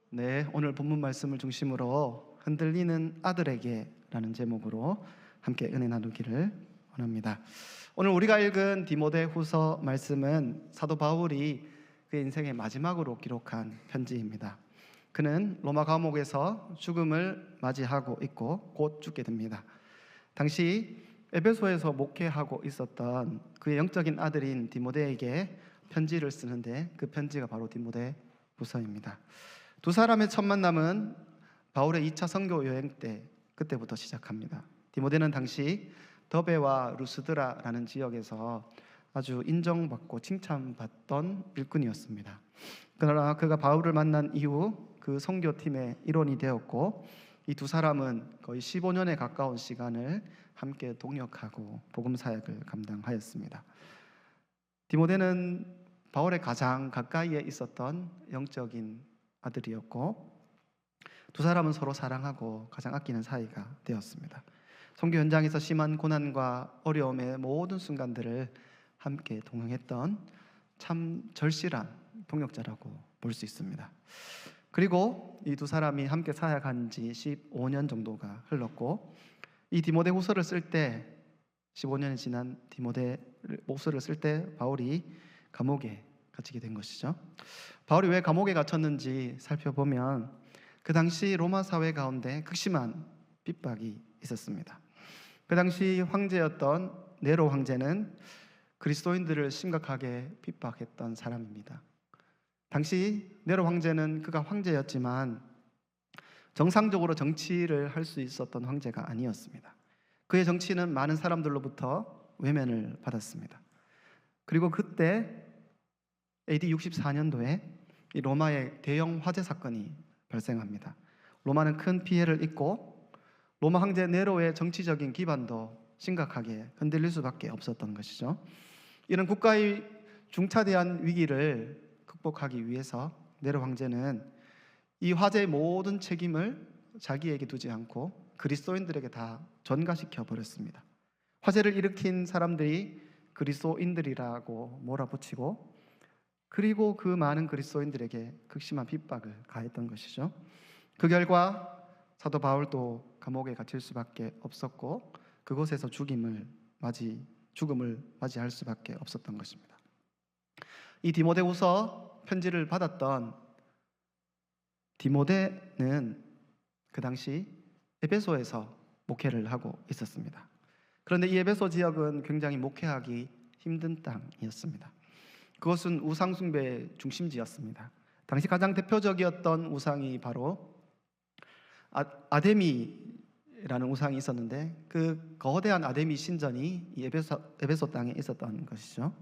네, 오늘 본문 말씀을 중심으로 흔들리는 아들에게 라는 제목으로 함께 은혜 나누기를 원합니다. 오늘 우리가 읽은 디모데후서 말씀은 사도 바울이 그의 인생의 마지막으로 기록한 편지입니다. 그는 로마 감옥에서 죽음을 맞이하고 있고 곧 죽게 됩니다. 당시 에베소에서 목회하고 있었던 그의 영적인 아들인 디모데에게 편지를 쓰는데 그 편지가 바로 디모데후서입니다. 두 사람의 첫 만남은 바울의 2차 선교 여행 때 그때부터 시작합니다. 디모데는 당시 더베와 루스드라라는 지역에서 아주 인정받고 칭찬받던 일꾼이었습니다. 그러나 그가 바울을 만난 이후 그 선교팀의 일원이 되었고 이 두 사람은 거의 15년에 가까운 시간을 함께 동역하고 복음 사역을 감당하였습니다. 디모데는 바울의 가장 가까이에 있었던 영적인 아들이었고 두 사람은 서로 사랑하고 가장 아끼는 사이가 되었습니다. 선교 현장에서 심한 고난과 어려움의 모든 순간들을 함께 동행했던 참 절실한 동역자라고 볼 수 있습니다. 그리고 이 두 사람이 함께 사역한 지 15년 정도가 흘렀고 이 디모데후서를 쓸 때 15년이 지난 디모데후서를 쓸 때 바울이 감옥에 갇히게 된 것이죠. 바울이 왜 감옥에 갇혔는지 살펴보면 그 당시 로마 사회 가운데 극심한 핍박이 있었습니다. 그 당시 황제였던 네로 황제는 그리스도인들을 심각하게 핍박했던 사람입니다. 당시 네로 황제는 그가 황제였지만 정상적으로 정치를 할 수 있었던 황제가 아니었습니다. 그의 정치는 많은 사람들로부터 외면을 받았습니다. 그리고 그때 AD 64년도에 이 로마의 대형 화재 사건이 발생합니다. 로마는 큰 피해를 입고 로마 황제 네로의 정치적인 기반도 심각하게 흔들릴 수밖에 없었던 것이죠. 이런 국가의 중차대한 위기를 극복하기 위해서 네로 황제는 이 화재의 모든 책임을 자기에게 두지 않고 그리스도인들에게 다 전가시켜 버렸습니다. 화재를 일으킨 사람들이 그리스도인들이라고 몰아붙이고 그리고 그 많은 그리스도인들에게 극심한 핍박을 가했던 것이죠. 그 결과 사도 바울도 감옥에 갇힐 수밖에 없었고 그곳에서 죽음을 맞이할 수밖에 없었던 것입니다. 이 디모데후서 편지를 받았던 디모데는 그 당시 에베소에서 목회를 하고 있었습니다. 그런데 이 에베소 지역은 굉장히 목회하기 힘든 땅이었습니다. 그것은 우상 숭배의 중심지였습니다. 당시 가장 대표적이었던 우상이 바로 아데미라는 우상이 있었는데 그 거대한 아데미 신전이 이 에베소 땅에 있었던 것이죠.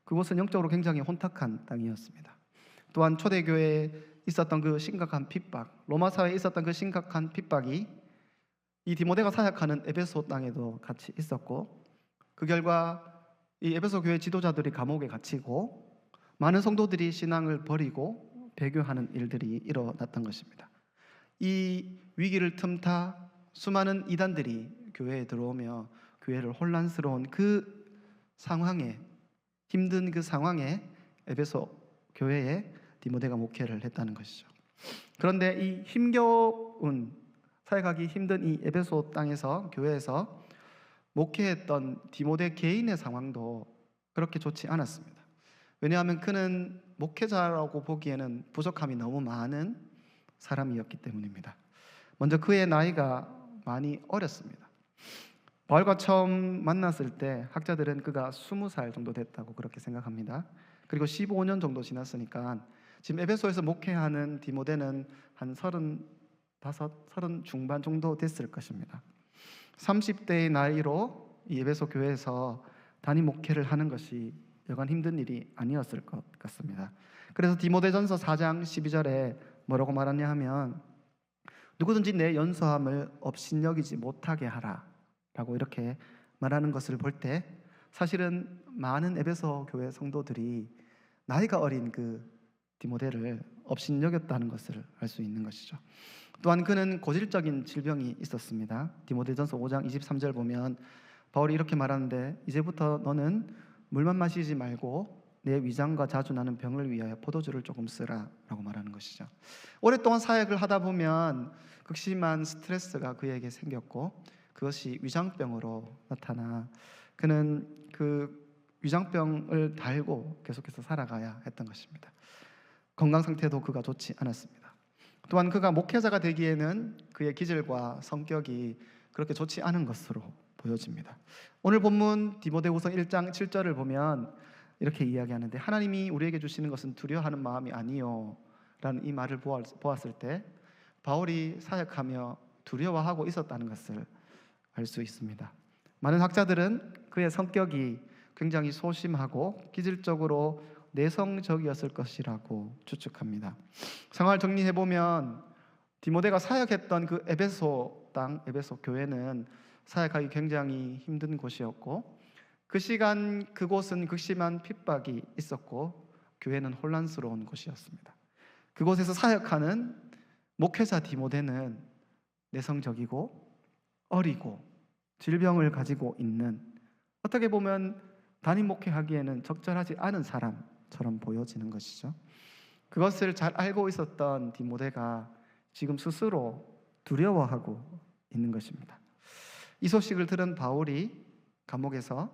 그곳은 영적으로 굉장히 혼탁한 땅이었습니다. 또한 초대교회에 있었던 그 심각한 핍박, 로마 사회에 있었던 그 심각한 핍박이 이 디모데가 사역하는 에베소 땅에도 같이 있었고 그 결과 이 에베소 교회 지도자들이 감옥에 갇히고 많은 성도들이 신앙을 버리고 배교하는 일들이 일어났던 것입니다. 이 위기를 틈타 수많은 이단들이 교회에 들어오며 교회를 혼란스러운 그 상황에 힘든 그 상황에 에베소 교회에 디모데가 목회를 했다는 것이죠. 그런데 이 힘겨운 사역하기 힘든 이 에베소 땅에서 교회에서 목회했던 디모데 개인의 상황도 그렇게 좋지 않았습니다. 왜냐하면 그는 목회자라고 보기에는 부족함이 너무 많은 사람이었기 때문입니다. 먼저 그의 나이가 많이 어렸습니다. 바울과 처음 만났을 때 학자들은 그가 20살 정도 됐다고 그렇게 생각합니다. 그리고 15년 정도 지났으니까 지금 에베소에서 목회하는 디모데는 한 35, 30 중반 정도 됐을 것입니다. 30대의 나이로 이 에베소 교회에서 단임 목회를 하는 것이 여간 힘든 일이 아니었을 것 같습니다. 그래서 디모데전서 4장 12절에 뭐라고 말하냐 하면 누구든지 내 연소함을 업신여기지 못하게 하라 라고 이렇게 말하는 것을 볼 때 사실은 많은 에베소 교회 성도들이 나이가 어린 그 디모데를 업신여겼다는 것을 알 수 있는 것이죠. 또한 그는 고질적인 질병이 있었습니다. 디모데전서 5장 23절 보면 바울이 이렇게 말하는데 이제부터 너는 물만 마시지 말고 내 위장과 자주 나는 병을 위하여 포도주를 조금 쓰라 라고 말하는 것이죠. 오랫동안 사역을 하다 보면 극심한 스트레스가 그에게 생겼고 그것이 위장병으로 나타나 그는 그 위장병을 달고 계속해서 살아가야 했던 것입니다. 건강 상태도 그가 좋지 않았습니다. 또한 그가 목회자가 되기에는 그의 기질과 성격이 그렇게 좋지 않은 것으로 보여집니다. 오늘 본문 디모데후서 1장 7절을 보면 이렇게 이야기하는데 하나님이 우리에게 주시는 것은 두려워하는 마음이 아니요 라는 이 말을 보았을 때 바울이 사역하며 두려워하고 있었다는 것을 알 수 있습니다. 많은 학자들은 그의 성격이 굉장히 소심하고 기질적으로 내성적이었을 것이라고 추측합니다. 상황을 정리해보면 디모데가 사역했던 그 에베소 땅, 에베소 교회는 사역하기 굉장히 힘든 곳이었고 그 시간 그곳은 극심한 핍박이 있었고 교회는 혼란스러운 곳이었습니다. 그곳에서 사역하는 목회자 디모데는 내성적이고 어리고 질병을 가지고 있는 어떻게 보면 담임 목회하기에는 적절하지 않은 사람처럼 보여지는 것이죠. 그것을 잘 알고 있었던 디모데가 지금 스스로 두려워하고 있는 것입니다. 이 소식을 들은 바울이 감옥에서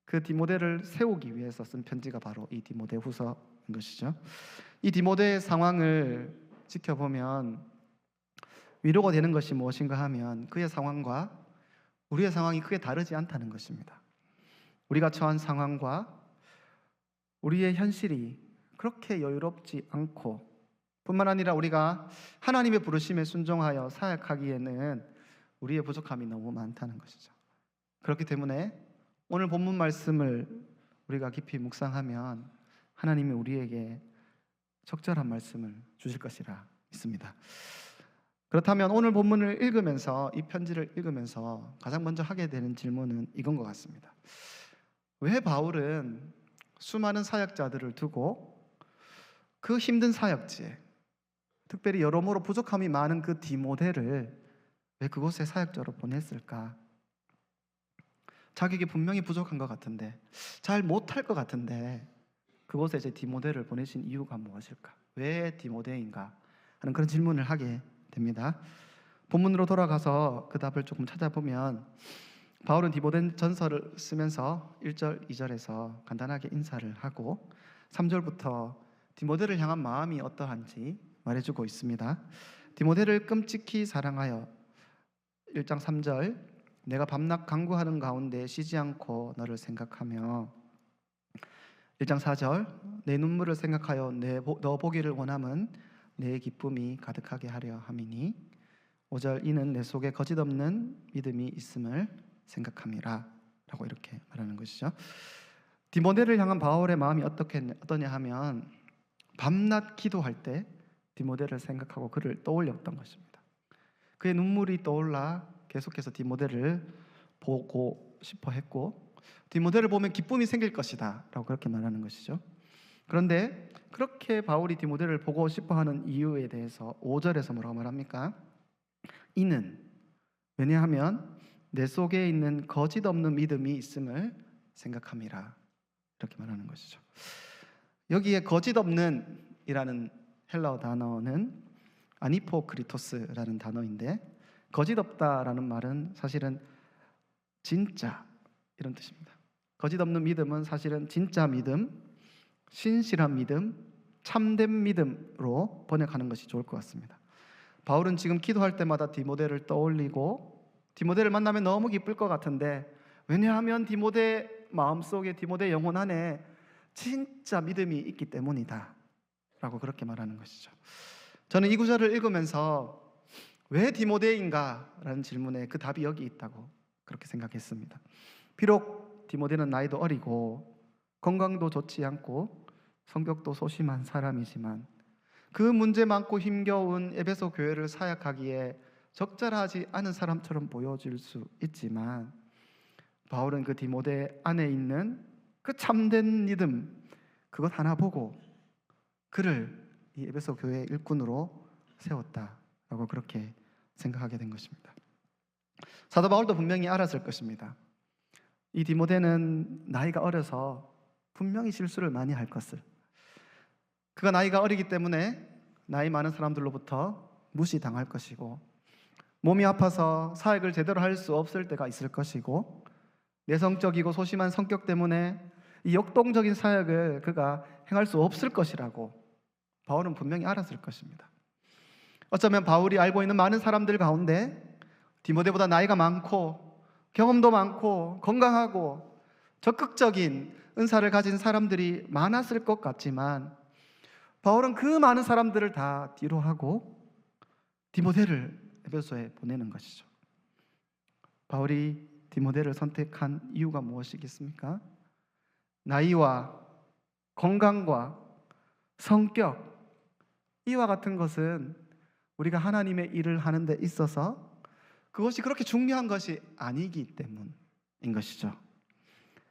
그 디모데를 세우기 위해서 쓴 편지가 바로 이 디모데후서인 것이죠. 이 디모데의 상황을 지켜보면 위로가 되는 것이 무엇인가 하면 그의 상황과 우리의 상황이 크게 다르지 않다는 것입니다. 우리가 처한 상황과 우리의 현실이 그렇게 여유롭지 않고 뿐만 아니라 우리가 하나님의 부르심에 순종하여 사역하기에는 우리의 부족함이 너무 많다는 것이죠. 그렇기 때문에 오늘 본문 말씀을 우리가 깊이 묵상하면 하나님이 우리에게 적절한 말씀을 주실 것이라 믿습니다. 그렇다면 오늘 본문을 읽으면서 이 편지를 읽으면서 가장 먼저 하게 되는 질문은 이건 것 같습니다. 왜 바울은 수많은 사역자들을 두고 그 힘든 사역지에 특별히 여러모로 부족함이 많은 그 디모데를 왜 그곳에 사역자로 보냈을까? 자기에게 분명히 부족한 것 같은데 잘 못할 것 같은데 그곳에 이제 디모데를 보내신 이유가 무엇일까? 왜 디모데인가? 하는 그런 질문을 하게 됩니다. 본문으로 돌아가서 그 답을 조금 찾아보면 바울은 디모데 전서를 쓰면서 1절, 2절에서 간단하게 인사를 하고 3절부터 디모데를 향한 마음이 어떠한지 말해주고 있습니다. 디모데를 끔찍히 사랑하여 1장 3절 내가 밤낮 간구하는 가운데 쉬지 않고 너를 생각하며 1장 4절 내 눈물을 생각하여 너 보기를 원함은 내 기쁨이 가득하게 하려 함이니 5절 이는 내 속에 거짓없는 믿음이 있음을 생각함이라 라고 이렇게 말하는 것이죠. 디모데를 향한 바울의 마음이 어떠냐 하면 밤낮 기도할 때 디모데를 생각하고 그를 떠올렸던 것입니다. 그의 눈물이 떠올라 계속해서 디모데를 보고 싶어 했고 디모데를 보면 기쁨이 생길 것이다 라고 그렇게 말하는 것이죠. 그런데 그렇게 바울이 디모데를 보고 싶어하는 이유에 대해서 5절에서 뭐라고 말합니까? 이는 왜냐하면 내 속에 있는 거짓 없는 믿음이 있음을 생각함이라 이렇게 말하는 것이죠. 여기에 거짓 없는 이라는 헬라어 단어는 아니포크리토스라는 단어인데 거짓 없다라는 말은 사실은 진짜 이런 뜻입니다. 거짓 없는 믿음은 사실은 진짜 믿음, 신실한 믿음, 참된 믿음으로 번역하는 것이 좋을 것 같습니다. 바울은 지금 기도할 때마다 디모데를 떠올리고 디모데를 만나면 너무 기쁠 것 같은데 왜냐하면 디모데 마음속에 디모데 영혼 안에 진짜 믿음이 있기 때문이다 라고 그렇게 말하는 것이죠. 저는 이 구절을 읽으면서 왜 디모데인가? 라는 질문에 그 답이 여기 있다고 그렇게 생각했습니다. 비록 디모데는 나이도 어리고 건강도 좋지 않고 성격도 소심한 사람이지만 그 문제 많고 힘겨운 에베소 교회를 사역하기에 적절하지 않은 사람처럼 보여질 수 있지만 바울은 그 디모데 안에 있는 그 참된 믿음 그것 하나 보고 그를 이 에베소 교회의 일꾼으로 세웠다라고 그렇게 생각하게 된 것입니다. 사도 바울도 분명히 알았을 것입니다. 이 디모데는 나이가 어려서 분명히 실수를 많이 할 것을. 그가 나이가 어리기 때문에 나이 많은 사람들로부터 무시당할 것이고, 몸이 아파서 사역을 제대로 할 수 없을 때가 있을 것이고, 내성적이고 소심한 성격 때문에 이 역동적인 사역을 그가 행할 수 없을 것이라고 바울은 분명히 알았을 것입니다. 어쩌면 바울이 알고 있는 많은 사람들 가운데 디모데보다 나이가 많고 경험도 많고 건강하고 적극적인 은사를 가진 사람들이 많았을 것 같지만, 바울은 그 많은 사람들을 다 뒤로 하고 디모데를 에베소에 보내는 것이죠. 바울이 디모데를 선택한 이유가 무엇이겠습니까? 나이와 건강과 성격, 이와 같은 것은 우리가 하나님의 일을 하는 데 있어서 그것이 그렇게 중요한 것이 아니기 때문인 것이죠.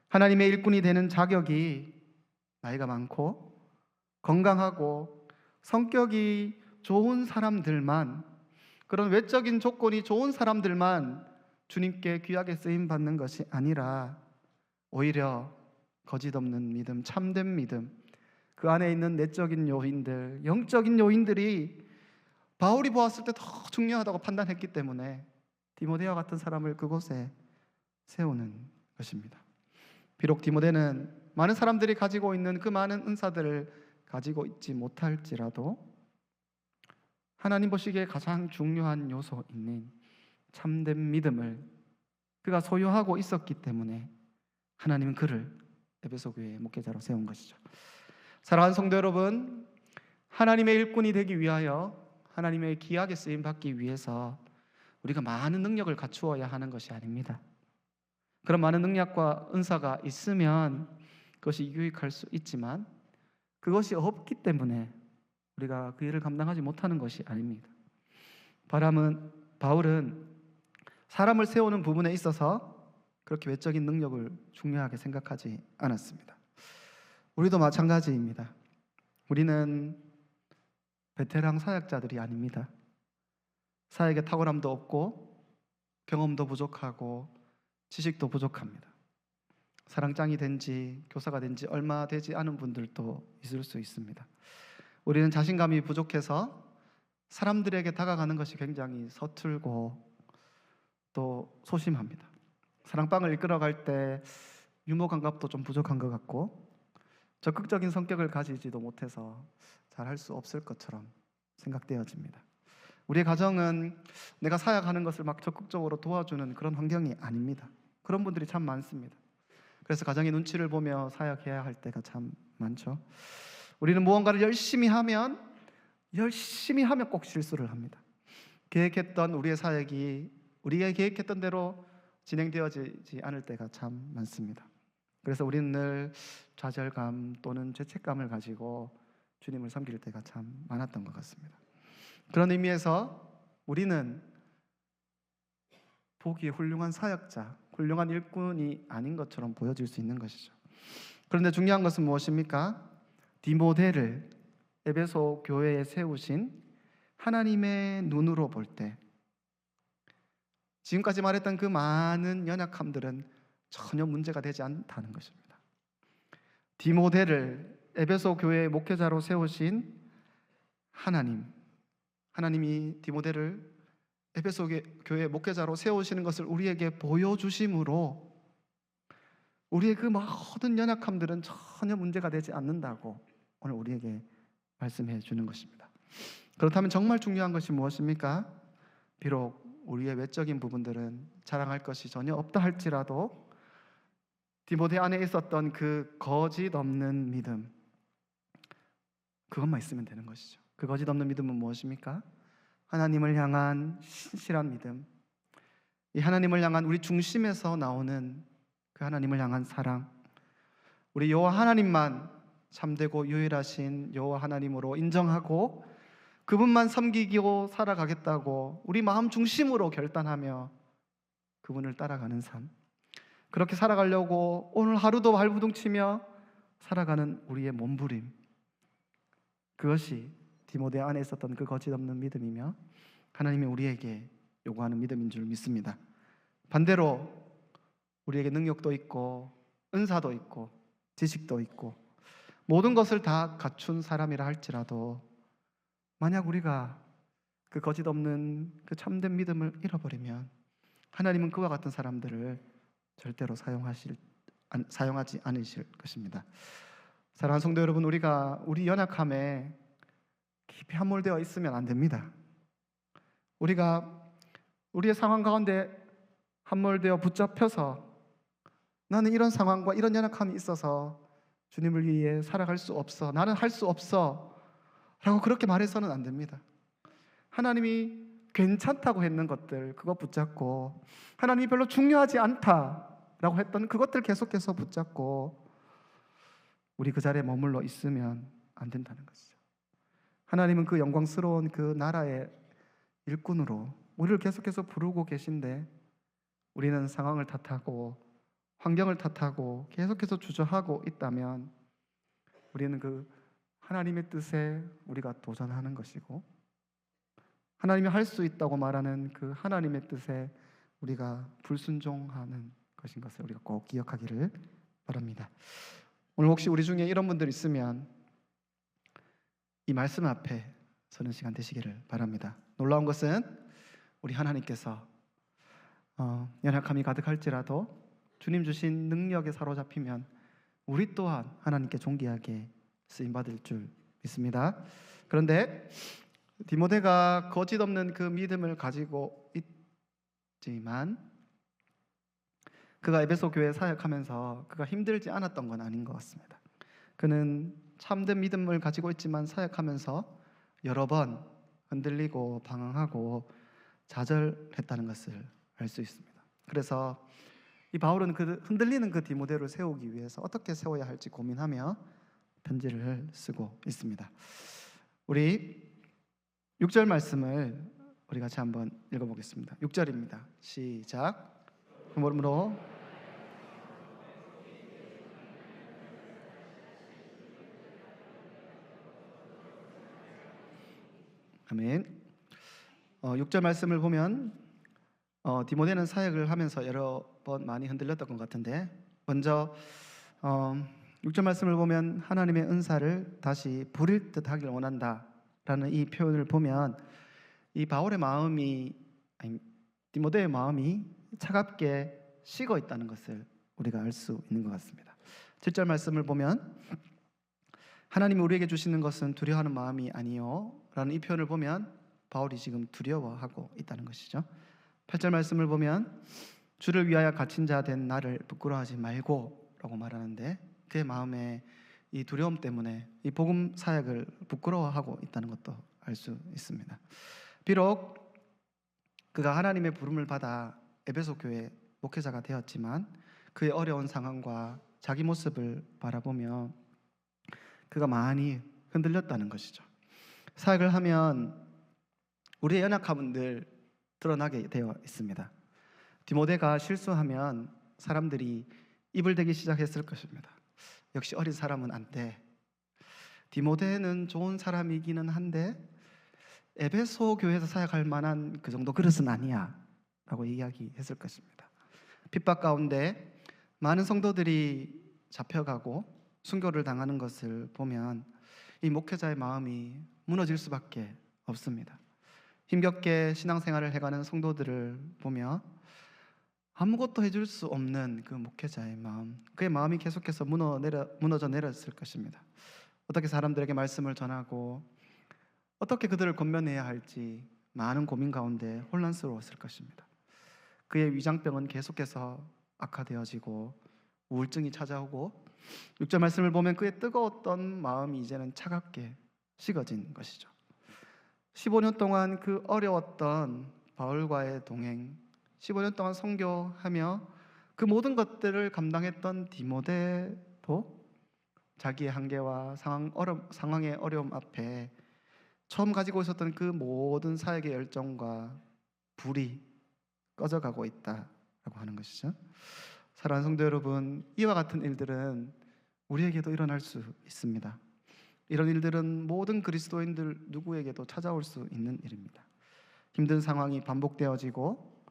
하나님의 일꾼이 되는 자격이 나이가 많고 건강하고 성격이 좋은 사람들만, 그런 외적인 조건이 좋은 사람들만 주님께 귀하게 쓰임받는 것이 아니라, 오히려 거짓 없는 믿음, 참된 믿음, 그 안에 있는 내적인 요인들, 영적인 요인들이 바울이 보았을 때 더 중요하다고 판단했기 때문에 디모데와 같은 사람을 그곳에 세우는 것입니다. 비록 디모데는 많은 사람들이 가지고 있는 그 많은 은사들을 가지고 있지 못할지라도 하나님 보시기에 가장 중요한 요소인 참된 믿음을 그가 소유하고 있었기 때문에 하나님은 그를 에베소 교회의 목회자로 세운 것이죠. 사랑하는 성도 여러분, 하나님의 일꾼이 되기 위하여, 하나님의 귀하게 쓰임 받기 위해서 우리가 많은 능력을 갖추어야 하는 것이 아닙니다. 그런 많은 능력과 은사가 있으면 그것이 유익할 수 있지만, 그것이 없기 때문에 우리가 그 일을 감당하지 못하는 것이 아닙니다. 바울은 사람을 세우는 부분에 있어서 그렇게 외적인 능력을 중요하게 생각하지 않았습니다. 우리도 마찬가지입니다. 우리는 베테랑 사역자들이 아닙니다. 사역에 탁월함도 없고 경험도 부족하고 지식도 부족합니다. 사랑장이 된지 교사가 된지 얼마 되지 않은 분들도 있을 수 있습니다. 우리는 자신감이 부족해서 사람들에게 다가가는 것이 굉장히 서툴고 또 소심합니다. 사랑방을 이끌어갈 때 유머 감각도 좀 부족한 것 같고, 적극적인 성격을 가지지도 못해서 잘할 수 없을 것처럼 생각되어집니다. 우리의 가정은 내가 사역하는 것을 막 적극적으로 도와주는 그런 환경이 아닙니다. 그런 분들이 참 많습니다. 그래서 가정의 눈치를 보며 사역해야 할 때가 참 많죠. 우리는 무언가를 열심히 하면 꼭 실수를 합니다. 계획했던 우리의 사역이 우리가 계획했던 대로 진행되어지지 않을 때가 참 많습니다. 그래서 우리는 늘 좌절감 또는 죄책감을 가지고 주님을 섬길 때가 참 많았던 것 같습니다. 그런 의미에서 우리는 보기에 훌륭한 사역자, 훌륭한 일꾼이 아닌 것처럼 보여질 수 있는 것이죠. 그런데 중요한 것은 무엇입니까? 디모데를 에베소 교회에 세우신 하나님의 눈으로 볼 때 지금까지 말했던 그 많은 연약함들은 전혀 문제가 되지 않다는 것입니다. 디모데를 에베소 교회의 목회자로 세우신 하나님이 디모데를 에베소 교회의 목회자로 세우시는 것을 우리에게 보여주심으로 우리의 그 모든 연약함들은 전혀 문제가 되지 않는다고 오늘 우리에게 말씀해 주는 것입니다. 그렇다면 정말 중요한 것이 무엇입니까? 비록 우리의 외적인 부분들은 자랑할 것이 전혀 없다 할지라도 디모데 안에 있었던 그 거짓 없는 믿음, 그것만 있으면 되는 것이죠. 그 거짓 없는 믿음은 무엇입니까? 하나님을 향한 신실한 믿음, 이 하나님을 향한 우리 중심에서 나오는 그 하나님을 향한 사랑, 우리 여호와 하나님만 참되고 유일하신 여호와 하나님으로 인정하고 그분만 섬기고 살아가겠다고 우리 마음 중심으로 결단하며 그분을 따라가는 삶, 그렇게 살아가려고 오늘 하루도 발부둥치며 살아가는 우리의 몸부림, 그것이 디모데 안에 있었던 그 거짓 없는 믿음이며 하나님이 우리에게 요구하는 믿음인 줄 믿습니다. 반대로 우리에게 능력도 있고 은사도 있고 지식도 있고 모든 것을 다 갖춘 사람이라 할지라도 만약 우리가 그 거짓 없는 그 참된 믿음을 잃어버리면 하나님은 그와 같은 사람들을 절대로 사용하지 않으실 것입니다. 사랑하는 성도 여러분, 우리가 우리 연약함에 깊이 함몰되어 있으면 안 됩니다. 우리가 우리의 상황 가운데 함몰되어 붙잡혀서 나는 이런 상황과 이런 연약함이 있어서 주님을 위해 살아갈 수 없어, 나는 할 수 없어 라고 그렇게 말해서는 안 됩니다. 하나님이 괜찮다고 했는 것들 그거 붙잡고, 하나님이 별로 중요하지 않다라고 했던 그것들 계속해서 붙잡고 우리 그 자리에 머물러 있으면 안 된다는 것이죠. 하나님은 그 영광스러운 그 나라의 일꾼으로 우리를 계속해서 부르고 계신데 우리는 상황을 탓하고 환경을 탓하고 계속해서 주저하고 있다면 우리는 그 하나님의 뜻에 우리가 도전하는 것이고, 하나님이 할 수 있다고 말하는 그 하나님의 뜻에 우리가 불순종하는 것인 것을 우리가 꼭 기억하기를 바랍니다. 오늘 혹시 우리 중에 이런 분들 있으면 이 말씀 앞에 서는 시간 되시기를 바랍니다. 놀라운 것은 우리 하나님께서 연약함이 가득할지라도 주님 주신 능력에 사로잡히면 우리 또한 하나님께 존귀하게 쓰임받을 줄 믿습니다. 그런데 디모데가 거짓 없는 그 믿음을 가지고 있지만 그가 에베소 교회에 사역하면서 그가 힘들지 않았던 건 아닌 것 같습니다. 그는 참된 믿음을 가지고 있지만 사역하면서 여러 번 흔들리고 방황하고 좌절했다는 것을 알 수 있습니다. 그래서 이 바울은 그 흔들리는 그 디모데를 세우기 위해서 어떻게 세워야 할지 고민하며 편지를 쓰고 있습니다. 우리 6절 말씀을 우리 같이 한번 읽어보겠습니다. 6절입니다. 시작. 그러므로 아멘. 6절 말씀을 보면 디모데는 사역을 하면서 여러 번 많이 흔들렸던 것 같은데, 먼저 6절 말씀을 보면 하나님의 은사를 다시 부릴 듯 하길 원한다라는 이 표현을 보면 이 바울의 마음이, 디모데의 마음이 차갑게 식어 있다는 것을 우리가 알 수 있는 것 같습니다. 7절 말씀을 보면 하나님이 우리에게 주시는 것은 두려워하는 마음이 아니요 라는 이 표현을 보면 바울이 지금 두려워하고 있다는 것이죠. 8절 말씀을 보면 주를 위하여 갇힌 자 된 나를 부끄러워하지 말고 라고 말하는데 그의 마음에 이 두려움 때문에 이 복음 사역을 부끄러워하고 있다는 것도 알 수 있습니다. 비록 그가 하나님의 부름을 받아 에베소 교회 목회자가 되었지만 그의 어려운 상황과 자기 모습을 바라보며 그가 많이 흔들렸다는 것이죠. 사역을 하면 우리의 연약함은 늘 드러나게 되어 있습니다. 디모데가 실수하면 사람들이 입을 대기 시작했을 것입니다. 역시 어린 사람은 안 돼. 디모데는 좋은 사람이기는 한데 에베소 교회에서 사역할 만한 그 정도 그릇은 아니야 라고 이야기했을 것입니다. 핍박 가운데 많은 성도들이 잡혀가고 순교를 당하는 것을 보면 이 목회자의 마음이 무너질 수밖에 없습니다. 힘겹게 신앙생활을 해가는 성도들을 보며 아무것도 해줄 수 없는 그 목회자의 마음, 그의 마음이 계속해서 무너져 내렸을 것입니다. 어떻게 사람들에게 말씀을 전하고 어떻게 그들을 권면해야 할지 많은 고민 가운데 혼란스러웠을 것입니다. 그의 위장병은 계속해서 악화되어지고 우울증이 찾아오고 6절 말씀을 보면 그의 뜨거웠던 마음이 이제는 차갑게 식어진 것이죠. 15년 동안 그 어려웠던 바울과의 동행, 15년 동안 선교하며 그 모든 것들을 감당했던 디모데도 자기의 한계와 상황의 어려움 앞에 처음 가지고 있었던 그 모든 사역의 열정과 불이 꺼져가고 있다라고 하는 것이죠. 사랑하는 성도 여러분, 이와 같은 일들은 우리에게도 일어날 수 있습니다. 이런 일들은 모든 그리스도인들 누구에게도 찾아올 수 있는 일입니다. 힘든 상황이 반복되어지고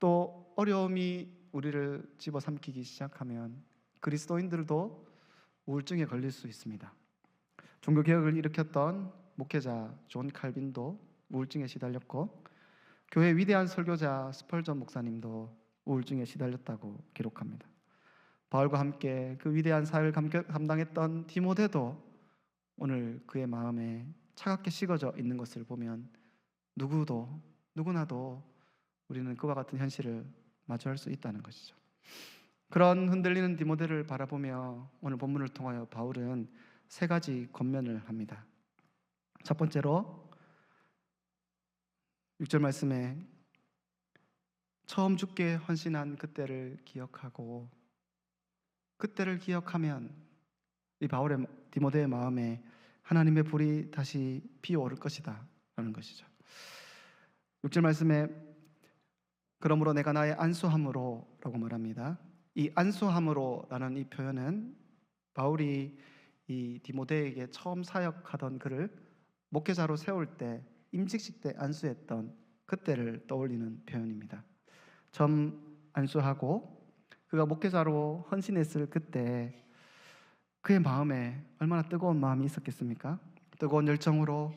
또 어려움이 우리를 집어삼키기 시작하면 그리스도인들도 우울증에 걸릴 수 있습니다. 종교개혁을 일으켰던 목회자 존 칼빈도 우울증에 시달렸고, 교회 위대한 설교자 스펄전 목사님도 우울증에 시달렸다고 기록합니다. 바울과 함께 그 위대한 사역을 감당했던 디모데도 오늘 그의 마음에 차갑게 식어져 있는 것을 보면 누구나도 우리는 그와 같은 현실을 마주할 수 있다는 것이죠. 그런 흔들리는 디모데를 바라보며 오늘 본문을 통하여 바울은 세 가지 권면을 합니다. 첫 번째로 6절 말씀에 처음 죽게 헌신한 그때를 기억하고, 그때를 기억하면 이 바울의 디모데의 마음에 하나님의 불이 다시 피어오를 것이다 라는 것이죠. 6절 말씀에 그러므로 내가 나의 안수함으로 라고 말합니다. 이 안수함으로 라는 이 표현은 바울이 이 디모데에게 처음 사역하던 그를 목회자로 세울 때 임직식 때 안수했던 그때를 떠올리는 표현입니다. 처음 안수하고 그가 목회자로 헌신했을 그때 그의 마음에 얼마나 뜨거운 마음이 있었겠습니까? 뜨거운 열정으로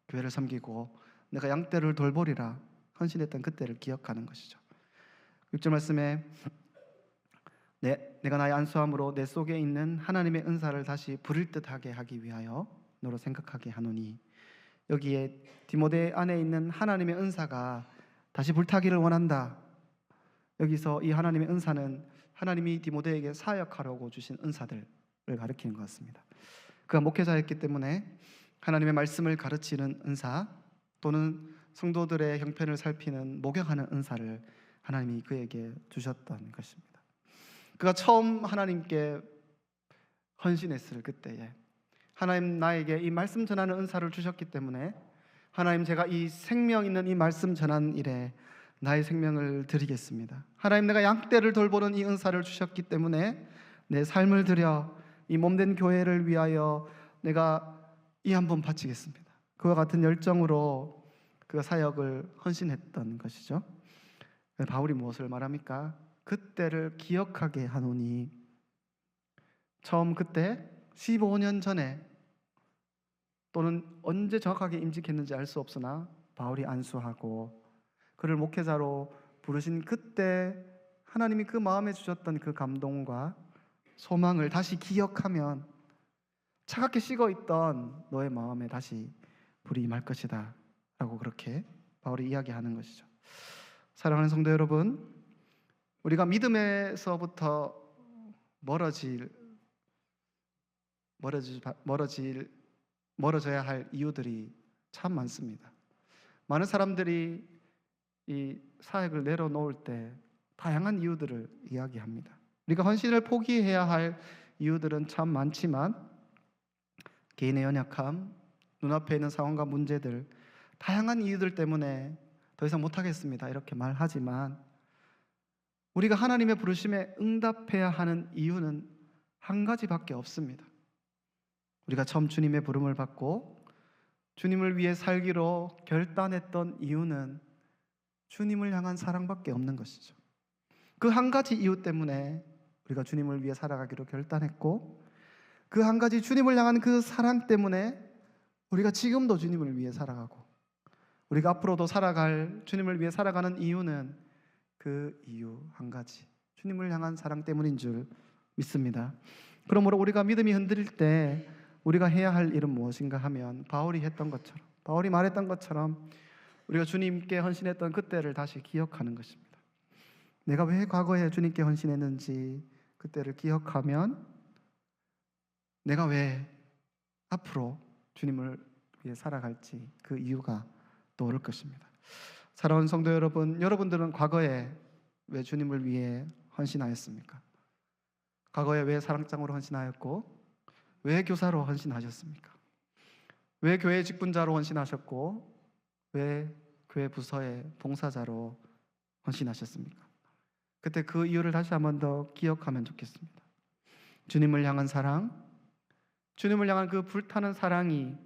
교회를 섬기고 내가 양떼를 돌보리라 헌신했던 그때를 기억하는 것이죠. 6절 말씀에 내가 나의 안수함으로 내 속에 있는 하나님의 은사를 다시 부릴 듯하게 하기 위하여 너로 생각하게 하노니, 여기에 디모데 안에 있는 하나님의 은사가 다시 불타기를 원한다. 여기서 이 하나님의 은사는 하나님이 디모데에게 사역하려고 주신 은사들을 가리키는 것 같습니다. 그가 목회자였기 때문에 하나님의 말씀을 가르치는 은사, 또는 성도들의 형편을 살피는 목양하는 은사를 하나님이 그에게 주셨던 것입니다. 그가 처음 하나님께 헌신했을 그때에 하나님 나에게 이 말씀 전하는 은사를 주셨기 때문에 하나님 제가 이 생명 있는 이 말씀 전하는 일에 나의 생명을 드리겠습니다. 하나님 내가 양떼를 돌보는 이 은사를 주셨기 때문에 내 삶을 드려 이 몸된 교회를 위하여 내가 이 한 번 바치겠습니다. 그와 같은 열정으로 그 사역을 헌신했던 것이죠. 바울이 무엇을 말합니까? 그때를 기억하게 하노니, 처음 그때 15년 전에 또는 언제 정확하게 임직했는지 알 수 없으나 바울이 안수하고 그를 목회자로 부르신 그때 하나님이 그 마음에 주셨던 그 감동과 소망을 다시 기억하면 차갑게 식어있던 너의 마음에 다시 불이 임할 것이다 라고 그렇게 바울이 이야기하는 것이죠. 사랑하는 성도 여러분, 우리가 믿음에서부터 멀어져야 할 이유들이 참 많습니다. 많은 사람들이 이 사역을 내려놓을 때 다양한 이유들을 이야기합니다. 우리가 헌신을 포기해야 할 이유들은 참 많지만 개인의 연약함, 눈앞에 있는 상황과 문제들, 다양한 이유들 때문에 더 이상 못하겠습니다 이렇게 말하지만, 우리가 하나님의 부르심에 응답해야 하는 이유는 한 가지밖에 없습니다. 우리가 처음 주님의 부름을 받고 주님을 위해 살기로 결단했던 이유는 주님을 향한 사랑밖에 없는 것이죠. 그 한 가지 이유 때문에 우리가 주님을 위해 살아가기로 결단했고, 그 한 가지 주님을 향한 그 사랑 때문에 우리가 지금도 주님을 위해 살아가고, 우리가 앞으로도 살아갈 주님을 위해 살아가는 이유는 그 이유 한 가지, 주님을 향한 사랑 때문인 줄 믿습니다. 그러므로 우리가 믿음이 흔들릴 때 우리가 해야 할 일은 무엇인가 하면 바울이 했던 것처럼, 바울이 말했던 것처럼 우리가 주님께 헌신했던 그때를 다시 기억하는 것입니다. 내가 왜 과거에 주님께 헌신했는지 그때를 기억하면 내가 왜 앞으로 주님을 위해 살아갈지 그 이유가 떠오를 것입니다. 사랑하는 성도 여러분, 여러분들은 과거에 왜 주님을 위해 헌신하였습니까? 과거에 왜 사랑장으로 헌신하였고, 왜 교사로 헌신하셨습니까? 왜 교회 직분자로 헌신하셨고, 왜 교회 부서의 봉사자로 헌신하셨습니까? 그때 그 이유를 다시 한 번 더 기억하면 좋겠습니다. 주님을 향한 사랑, 주님을 향한 그 불타는 사랑이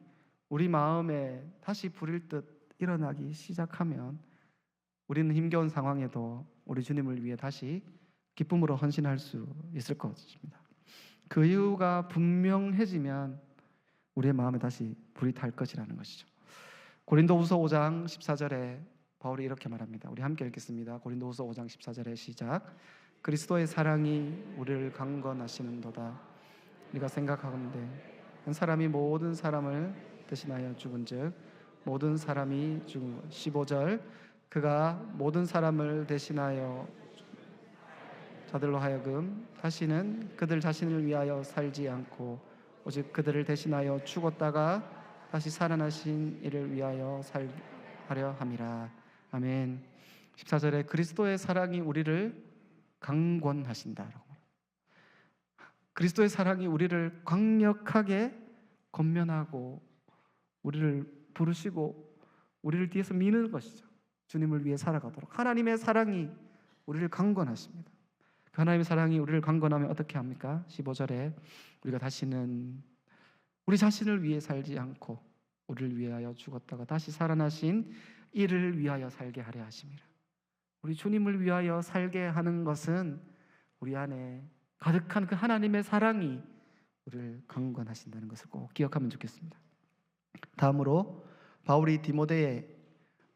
우리 마음에 다시 불일 듯 일어나기 시작하면 우리는 힘겨운 상황에도 우리 주님을 위해 다시 기쁨으로 헌신할 수 있을 것입니다. 그 이유가 분명해지면 우리의 마음에 다시 불이 탈 것이라는 것이죠. 고린도후서 5장 14절에 바울이 이렇게 말합니다. 우리 함께 읽겠습니다. 고린도후서 5장 14절에 시작. 그리스도의 사랑이 우리를 강건하시는도다. 우리가 생각하건대 한 사람이 모든 사람을 대신하여 죽은즉 모든 사람이 죽은 것. 15절 그가 모든 사람을 대신하여 자들로 하여금 다시는 그들 자신을 위하여 살지 않고 오직 그들을 대신하여 죽었다가 다시 살아나신 이를 위하여 살하려 함이라. 아멘. 14절에 그리스도의 사랑이 우리를 강권하신다라고. 그리스도의 사랑이 우리를 강력하게 권면하고 우리를 부르시고 우리를 뒤에서 미는 것이죠. 주님을 위해 살아가도록 하나님의 사랑이 우리를 강권하십니다. 그 하나님의 사랑이 우리를 강권하면 어떻게 합니까? 15절에 우리가 다시는 우리 자신을 위해 살지 않고 우리를 위하여 죽었다가 다시 살아나신 이를 위하여 살게 하려 하심이라. 우리 주님을 위하여 살게 하는 것은 우리 안에 가득한 그 하나님의 사랑이 우리를 강권하신다는 것을 꼭 기억하면 좋겠습니다. 다음으로 바울이 디모데의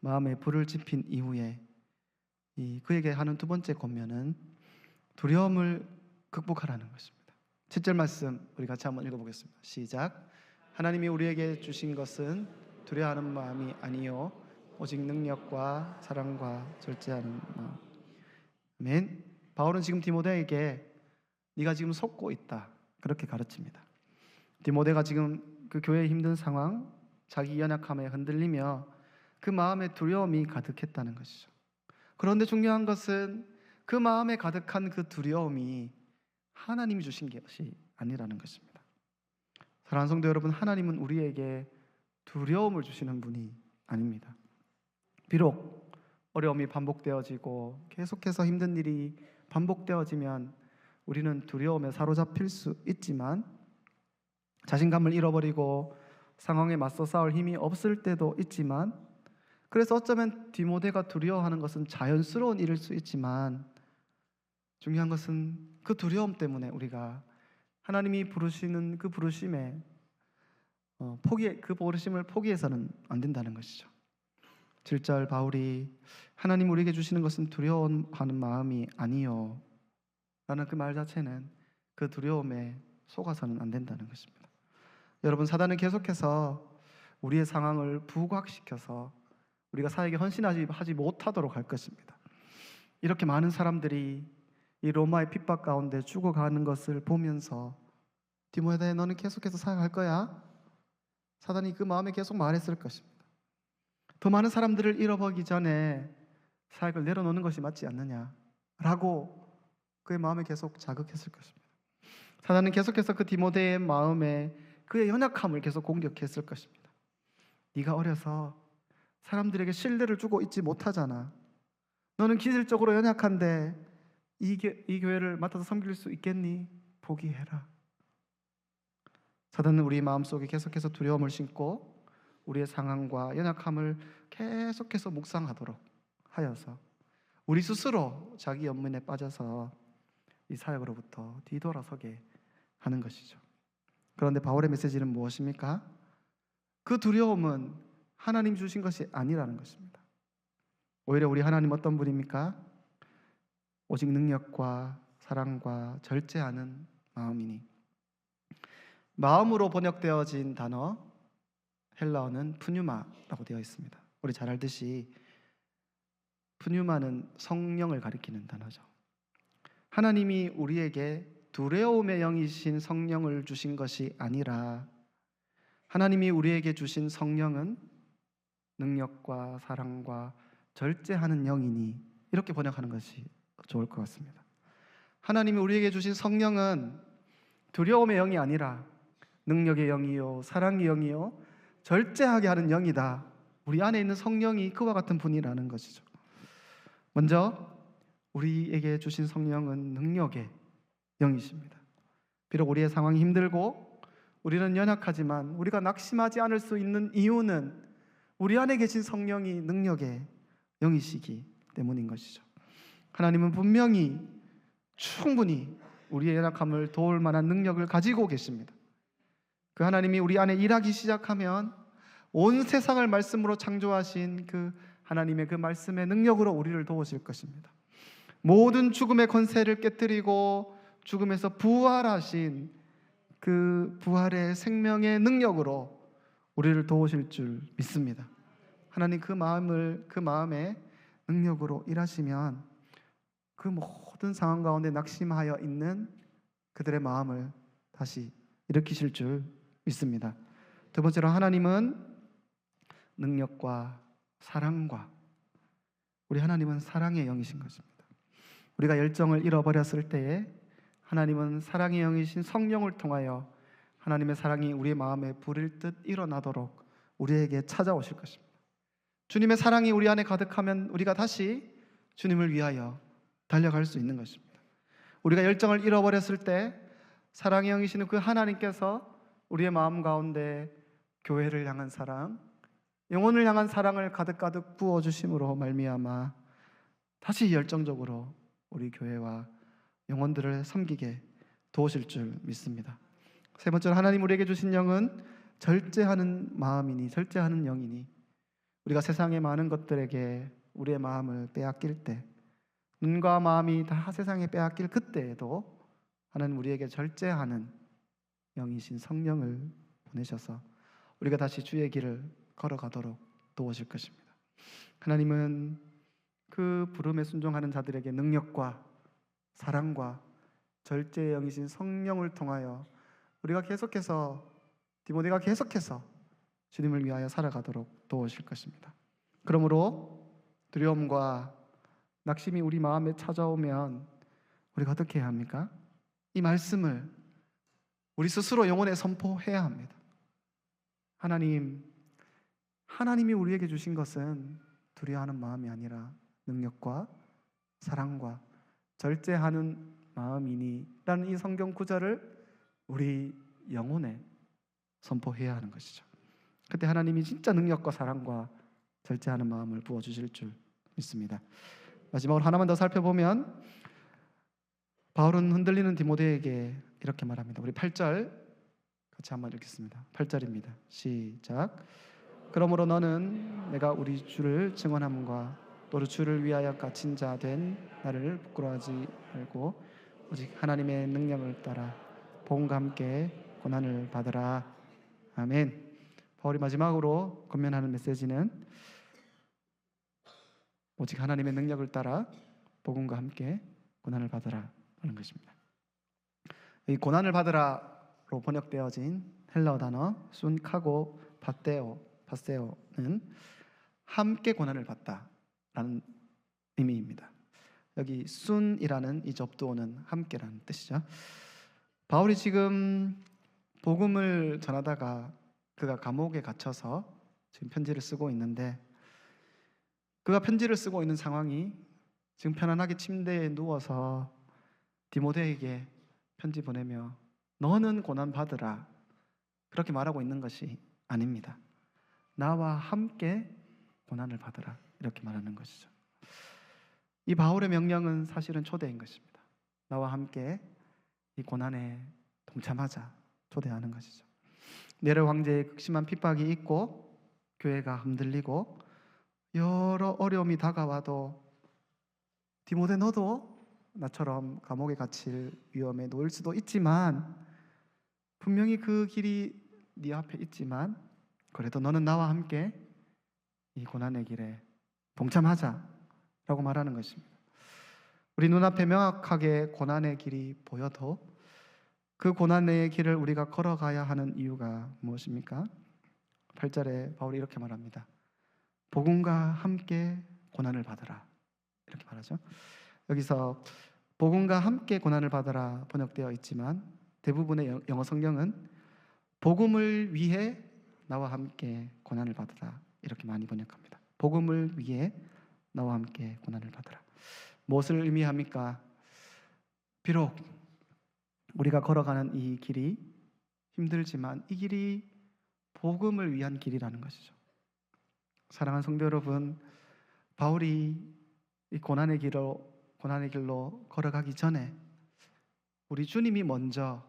마음에 불을 지핀 이후에 그에게 하는 두 번째 권면은 두려움을 극복하라는 것입니다. 7절 말씀 우리 같이 한번 읽어보겠습니다. 시작. 하나님이 우리에게 주신 것은 두려워하는 마음이 아니요 오직 능력과 사랑과 절제하는 마음. 아멘. 바울은 지금 디모데에게 네가 지금 속고 있다 그렇게 가르칩니다. 디모데가 지금 그 교회의 힘든 상황, 자기 연약함에 흔들리며 그 마음에 두려움이 가득했다는 것이죠. 그런데 중요한 것은 그 마음에 가득한 그 두려움이 하나님이 주신 것이 아니라는 것입니다. 사랑하는 성도 여러분, 하나님은 우리에게 두려움을 주시는 분이 아닙니다. 비록 어려움이 반복되어지고 계속해서 힘든 일이 반복되어지면 우리는 두려움에 사로잡힐 수 있지만 자신감을 잃어버리고 상황에 맞서 싸울 힘이 없을 때도 있지만 그래서 어쩌면 디모데가 두려워하는 것은 자연스러운 일일 수 있지만 중요한 것은 그 두려움 때문에 우리가 하나님이 부르시는 그 부르심에 그 부르심을 포기해서는 안 된다는 것이죠. 7절 바울이 하나님 우리에게 주시는 것은 두려워하는 마음이 아니요 라는 그 말 자체는 그 두려움에 속아서는 안 된다는 것입니다. 여러분, 사단은 계속해서 우리의 상황을 부각시켜서 우리가 사역에 헌신하지 못하도록 할 것입니다. 이렇게 많은 사람들이 이 로마의 핍박 가운데 죽어가는 것을 보면서 디모데 너는 계속해서 사역할 거야? 사단이 그 마음에 계속 말했을 것입니다. 더 많은 사람들을 잃어버리기 전에 사역을 내려놓는 것이 맞지 않느냐라고 그의 마음에 계속 자극했을 것입니다. 사단은 계속해서 그 디모데의 마음에 그의 연약함을 계속 공격했을 것입니다. 네가 어려서 사람들에게 신뢰를 주고 있지 못하잖아. 너는 기질적으로 연약한데 이 교회를 맡아서 섬길 수 있겠니? 포기해라. 사단은 우리 마음속에 계속해서 두려움을 심고 우리의 상황과 연약함을 계속해서 묵상하도록 하여서 우리 스스로 자기 연민에 빠져서 이 사역으로부터 뒤돌아서게 하는 것이죠. 그런데 바울의 메시지는 무엇입니까? 그 두려움은 하나님 주신 것이 아니라는 것입니다. 오히려 우리 하나님 어떤 분입니까? 오직 능력과 사랑과 절제하는 마음이니. 마음으로 번역되어진 단어 헬라어는 푸뉴마라고 되어 있습니다. 우리 잘 알듯이 푸뉴마는 성령을 가리키는 단어죠. 하나님이 우리에게 두려움의 영이신 성령을 주신 것이 아니라 하나님이 우리에게 주신 성령은 능력과 사랑과 절제하는 영이니 이렇게 번역하는 것이 좋을 것 같습니다. 하나님이 우리에게 주신 성령은 두려움의 영이 아니라 능력의 영이요 사랑의 영이요 절제하게 하는 영이다. 우리 안에 있는 성령이 그와 같은 분이라는 것이죠. 먼저 우리에게 주신 성령은 능력의 영이십니다. 비록 우리의 상황이 힘들고 우리는 연약하지만 우리가 낙심하지 않을 수 있는 이유는 우리 안에 계신 성령이 능력의 영이시기 때문인 것이죠. 하나님은 분명히 충분히 우리의 연약함을 도울 만한 능력을 가지고 계십니다. 그 하나님이 우리 안에 일하기 시작하면 온 세상을 말씀으로 창조하신 그 하나님의 그 말씀의 능력으로 우리를 도우실 것입니다. 모든 죽음의 권세를 깨뜨리고 죽음에서 부활하신 그 부활의 생명의 능력으로 우리를 도우실 줄 믿습니다. 하나님 그 마음에 능력으로 일하시면 그 모든 상황 가운데 낙심하여 있는 그들의 마음을 다시 일으키실 줄 믿습니다. 두 번째로 하나님은 능력과 사랑과, 우리 하나님은 사랑의 영이신 것입니다. 우리가 열정을 잃어버렸을 때에 하나님은 사랑의 영이신 성령을 통하여 하나님의 사랑이 우리의 마음에 불일 듯 일어나도록 우리에게 찾아오실 것입니다. 주님의 사랑이 우리 안에 가득하면 우리가 다시 주님을 위하여 달려갈 수 있는 것입니다. 우리가 열정을 잃어버렸을 때 사랑의 영이신 그 하나님께서 우리의 마음 가운데 교회를 향한 사랑, 영혼을 향한 사랑을 가득가득 부어주심으로 말미암아 다시 열정적으로 우리 교회와 영혼들을 섬기게 도우실 줄 믿습니다. 세 번째로 하나님 우리에게 주신 영은 절제하는 마음이니, 절제하는 영이니, 우리가 세상의 많은 것들에게 우리의 마음을 빼앗길 때, 눈과 마음이 다 세상에 빼앗길 그때에도 하나님 우리에게 절제하는 영이신 성령을 보내셔서 우리가 다시 주의 길을 걸어가도록 도우실 것입니다. 하나님은 그 부름에 순종하는 자들에게 능력과 사랑과 절제의 영이신 성령을 통하여 우리가 계속해서, 디모데가 계속해서 주님을 위하여 살아가도록 도우실 것입니다. 그러므로 두려움과 낙심이 우리 마음에 찾아오면 우리가 어떻게 해야 합니까? 이 말씀을 우리 스스로 영혼에 선포해야 합니다. 하나님이 우리에게 주신 것은 두려워하는 마음이 아니라 능력과 사랑과 절제하는 마음이니 라는 이 성경 구절을 우리 영혼에 선포해야 하는 것이죠. 그때 하나님이 진짜 능력과 사랑과 절제하는 마음을 부어주실 줄 믿습니다. 마지막으로 하나만 더 살펴보면 바울은 흔들리는 디모데에게 이렇게 말합니다. 우리 8절 같이 한번 읽겠습니다. 8절입니다. 시작. 그러므로 너는 내가 우리 주를 증언함과 또 주를 위하여 갇힌 자 된 나를 부끄러워하지 말고 오직 하나님의 능력을 따라 복음과 함께 고난을 받으라. 아멘. 바울이 마지막으로 권면하는 메시지는 오직 하나님의 능력을 따라 복음과 함께 고난을 받으라 하는 것입니다. 이 고난을 받으라로 번역되어진 헬라어 단어 순카고 파세오는 함께 고난을 받다라는 의미입니다. 여기 순이라는 이 접두어는 함께라는 뜻이죠. 바울이 지금 복음을 전하다가 그가 감옥에 갇혀서 지금 편지를 쓰고 있는데, 그가 편지를 쓰고 있는 상황이 지금 편안하게 침대에 누워서 디모데에게 편지 보내며 너는 고난 받으라 그렇게 말하고 있는 것이 아닙니다. 나와 함께 고난을 받으라 이렇게 말하는 것이죠. 이 바울의 명령은 사실은 초대인 것입니다. 나와 함께 이 고난에 동참하자 초대하는 것이죠. 네로 황제의 극심한 핍박이 있고 교회가 흔들리고 여러 어려움이 다가와도 디모데 너도 나처럼 감옥에 갇힐 위험에 놓일 수도 있지만 분명히 그 길이 네 앞에 있지만 그래도 너는 나와 함께 이 고난의 길에 동참하자라고 말하는 것입니다. 우리 눈앞에 명확하게 고난의 길이 보여도 그 고난의 길을 우리가 걸어가야 하는 이유가 무엇입니까? 8절에 바울이 이렇게 말합니다. 복음과 함께 고난을 받으라 이렇게 말하죠. 여기서 복음과 함께 고난을 받으라 번역되어 있지만 대부분의 영어 성경은 복음을 위해 나와 함께 고난을 받으라 이렇게 많이 번역합니다. 복음을 위해 나와 함께 고난을 받으라. 무엇을 의미합니까? 비록 우리가 걸어가는 이 길이 힘들지만 이 길이 복음을 위한 길이라는 것이죠. 사랑하는 성도 여러분, 바울이 이 고난의 길로 걸어가기 전에 우리 주님이 먼저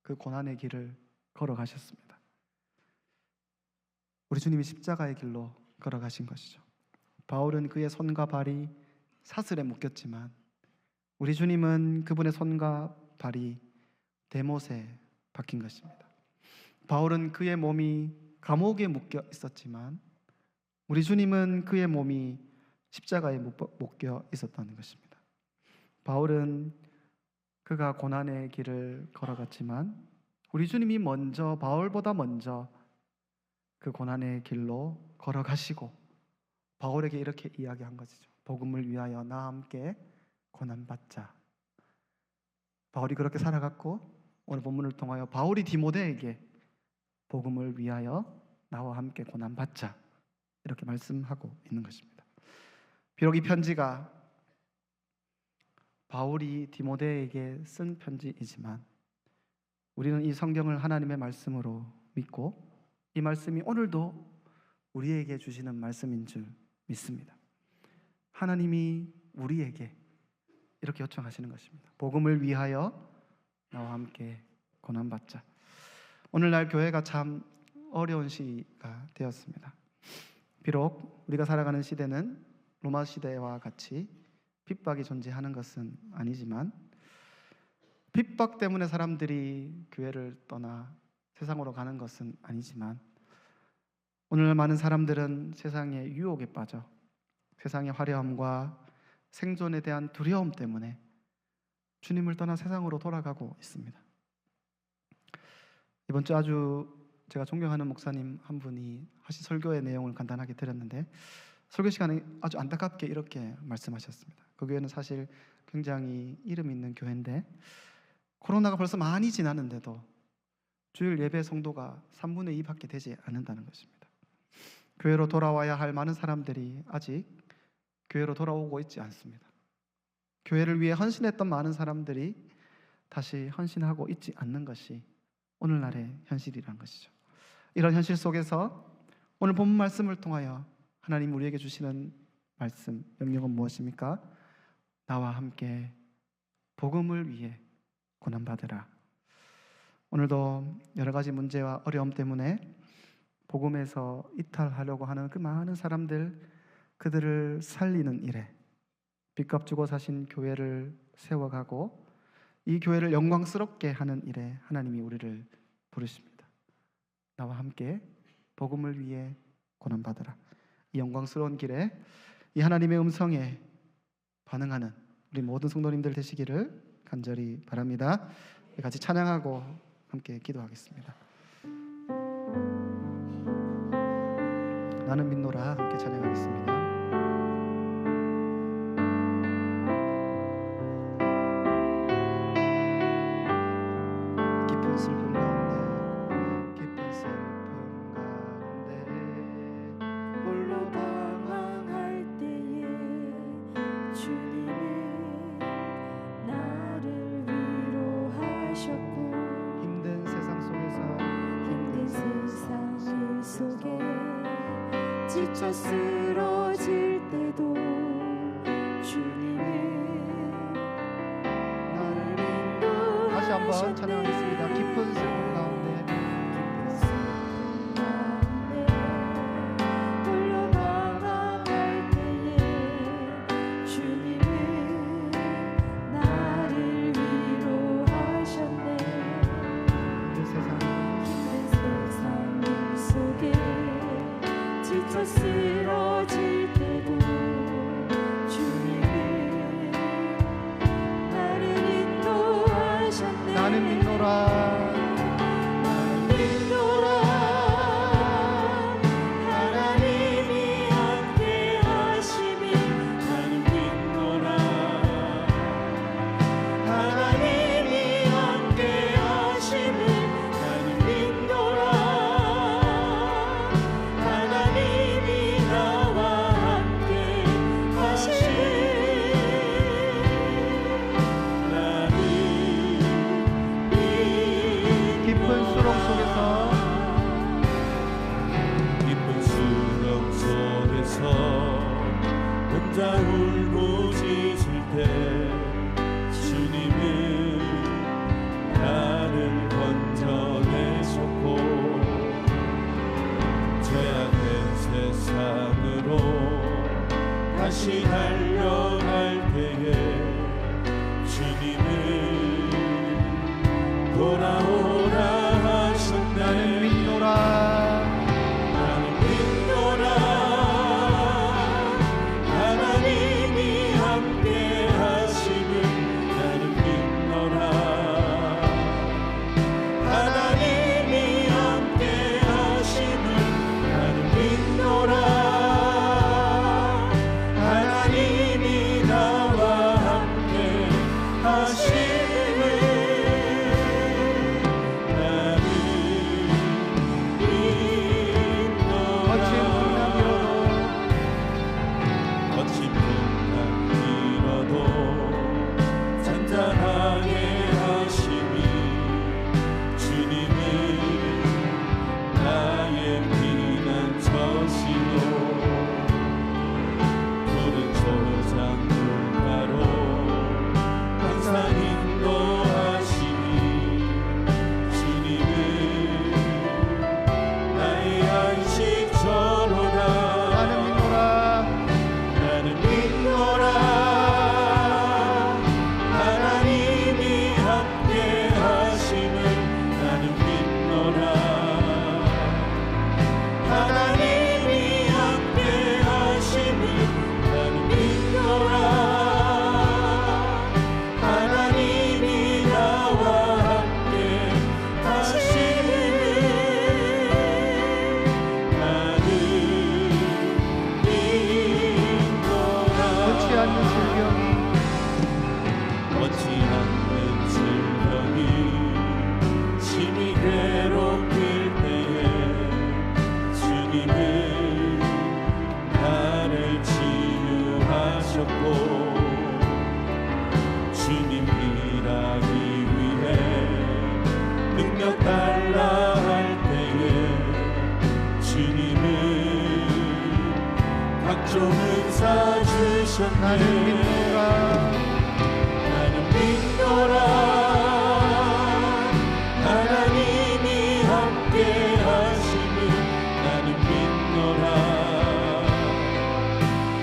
그 고난의 길을 걸어가셨습니다. 우리 주님이 십자가의 길로 걸어가신 것이죠. 바울은 그의 손과 발이 사슬에 묶였지만 우리 주님은 그분의 손과 발이 대못에 박힌 것입니다. 바울은 그의 몸이 감옥에 묶여 있었지만 우리 주님은 그의 몸이 십자가에 묶여 있었다는 것입니다. 바울은 그가 고난의 길을 걸어갔지만 우리 주님이 먼저, 바울보다 먼저 그 고난의 길로 걸어가시고 바울에게 이렇게 이야기한 것이죠. 복음을 위하여 나와 함께 고난받자. 바울이 그렇게 살아갔고 오늘 본문을 통하여 바울이 디모데에게 복음을 위하여 나와 함께 고난받자 이렇게 말씀하고 있는 것입니다. 비록 이 편지가 바울이 디모데에게 쓴 편지이지만 우리는 이 성경을 하나님의 말씀으로 믿고 이 말씀이 오늘도 우리에게 주시는 말씀인 줄 믿습니다. 하나님이 우리에게 이렇게 요청하시는 것입니다. 복음을 위하여 나와 함께 고난받자. 오늘날 교회가 참 어려운 시기가 되었습니다. 비록 우리가 살아가는 시대는 로마 시대와 같이 핍박이 존재하는 것은 아니지만 핍박 때문에 사람들이 교회를 떠나 세상으로 가는 것은 아니지만 오늘 많은 사람들은 세상의 유혹에 빠져 세상의 화려함과 생존에 대한 두려움 때문에 주님을 떠나 세상으로 돌아가고 있습니다. 이번 주 아주 제가 존경하는 목사님 한 분이 하신 설교의 내용을 간단하게 들었는데 설교 시간에 아주 안타깝게 이렇게 말씀하셨습니다. 그 교회는 사실 굉장히 이름 있는 교회인데 코로나가 벌써 많이 지났는데도 주일 예배 성도가 3분의 2밖에 되지 않는다는 것입니다. 교회로 돌아와야 할 많은 사람들이 아직 교회로 돌아오고 있지 않습니다. 교회를 위해 헌신했던 많은 사람들이 다시 헌신하고 있지 않는 것이 오늘날의 현실이라는 것이죠. 이런 현실 속에서 오늘 본문 말씀을 통하여 하나님 우리에게 주시는 말씀, 명령은 무엇입니까? 나와 함께 복음을 위해 고난받으라. 오늘도 여러 가지 문제와 어려움 때문에 복음에서 이탈하려고 하는 그 많은 사람들, 그들을 살리는 일에 빚값 주고 사신 교회를 세워가고 이 교회를 영광스럽게 하는 일에 하나님이 우리를 부르십니다. 나와 함께 복음을 위해 고난받으라. 이 영광스러운 길에 이 하나님의 음성에 반응하는 우리 모든 성도님들 되시기를 간절히 바랍니다. 같이 찬양하고 함께 기도하겠습니다. 나는 믿노라 함께 찬양하겠습니다. 깊은 슬픔 가운데 깊은 슬픔 가운데 홀로 방황할 때에 주님은 나를 위로하셨고 힘든 세상 속에서 힘든 세상 속에 지쳐 쓰러질 때도 주님은 나를 인도하셨네. 다시 한번 찬양하겠습니다. 깊은 슬픔 가운데 홀로 방황할 때에 주님은 나를 위로하셨네. 이 세상 힘든 세상 속에 지쳐 쓰러질 때도 주님은 나를 인도하셨네. 나는 믿노라 다시 달려갈 때에 주님은 돌아오라 하셨네. 나는 믿노라. 나는 믿노라. 하나님이 함께 하심을 나는 믿노라. 하나님이 함께 하심을 나는 믿노라. 하나님이 나와 함께 하심을 나는 믿노라. 거친 풍랑 길어도 잔잔하게 하심이 주님은 나의 피난처시요. 푸른 초장 물가로 항상 인도하시니 주님은 나의 안식처로다. 나는 믿노라. 나는 믿노라. 하나님이 함께 하심을 나는 믿노라. 하나님이 함께 하심을 나는 믿노라. 하나님이 나와 함께 하심을 나는 믿노라. 끝이 않는 질병이 걷지 않는 질병이 심히 괴롭힐 때에 주님은 나를 치유하셨고 주님 일하기 위해 능력 달라 할 때에 주님은 각종 은사 주셨네. 나는 믿노라. 나는 믿노라. 하나님이 함께 하심을 나는 믿노라.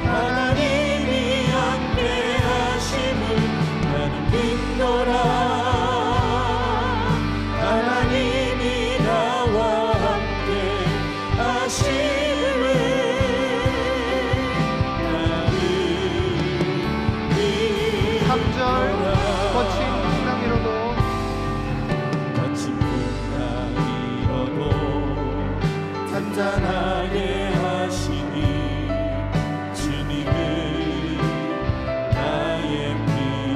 하나님이 함께 하심을 나는 믿노라. 하나님이 나와 함께 하심을 나는 믿노라. 3절 거친 풍랑이로도 거친 풍랑이로도 잔잔하게 하시니 주님은 나의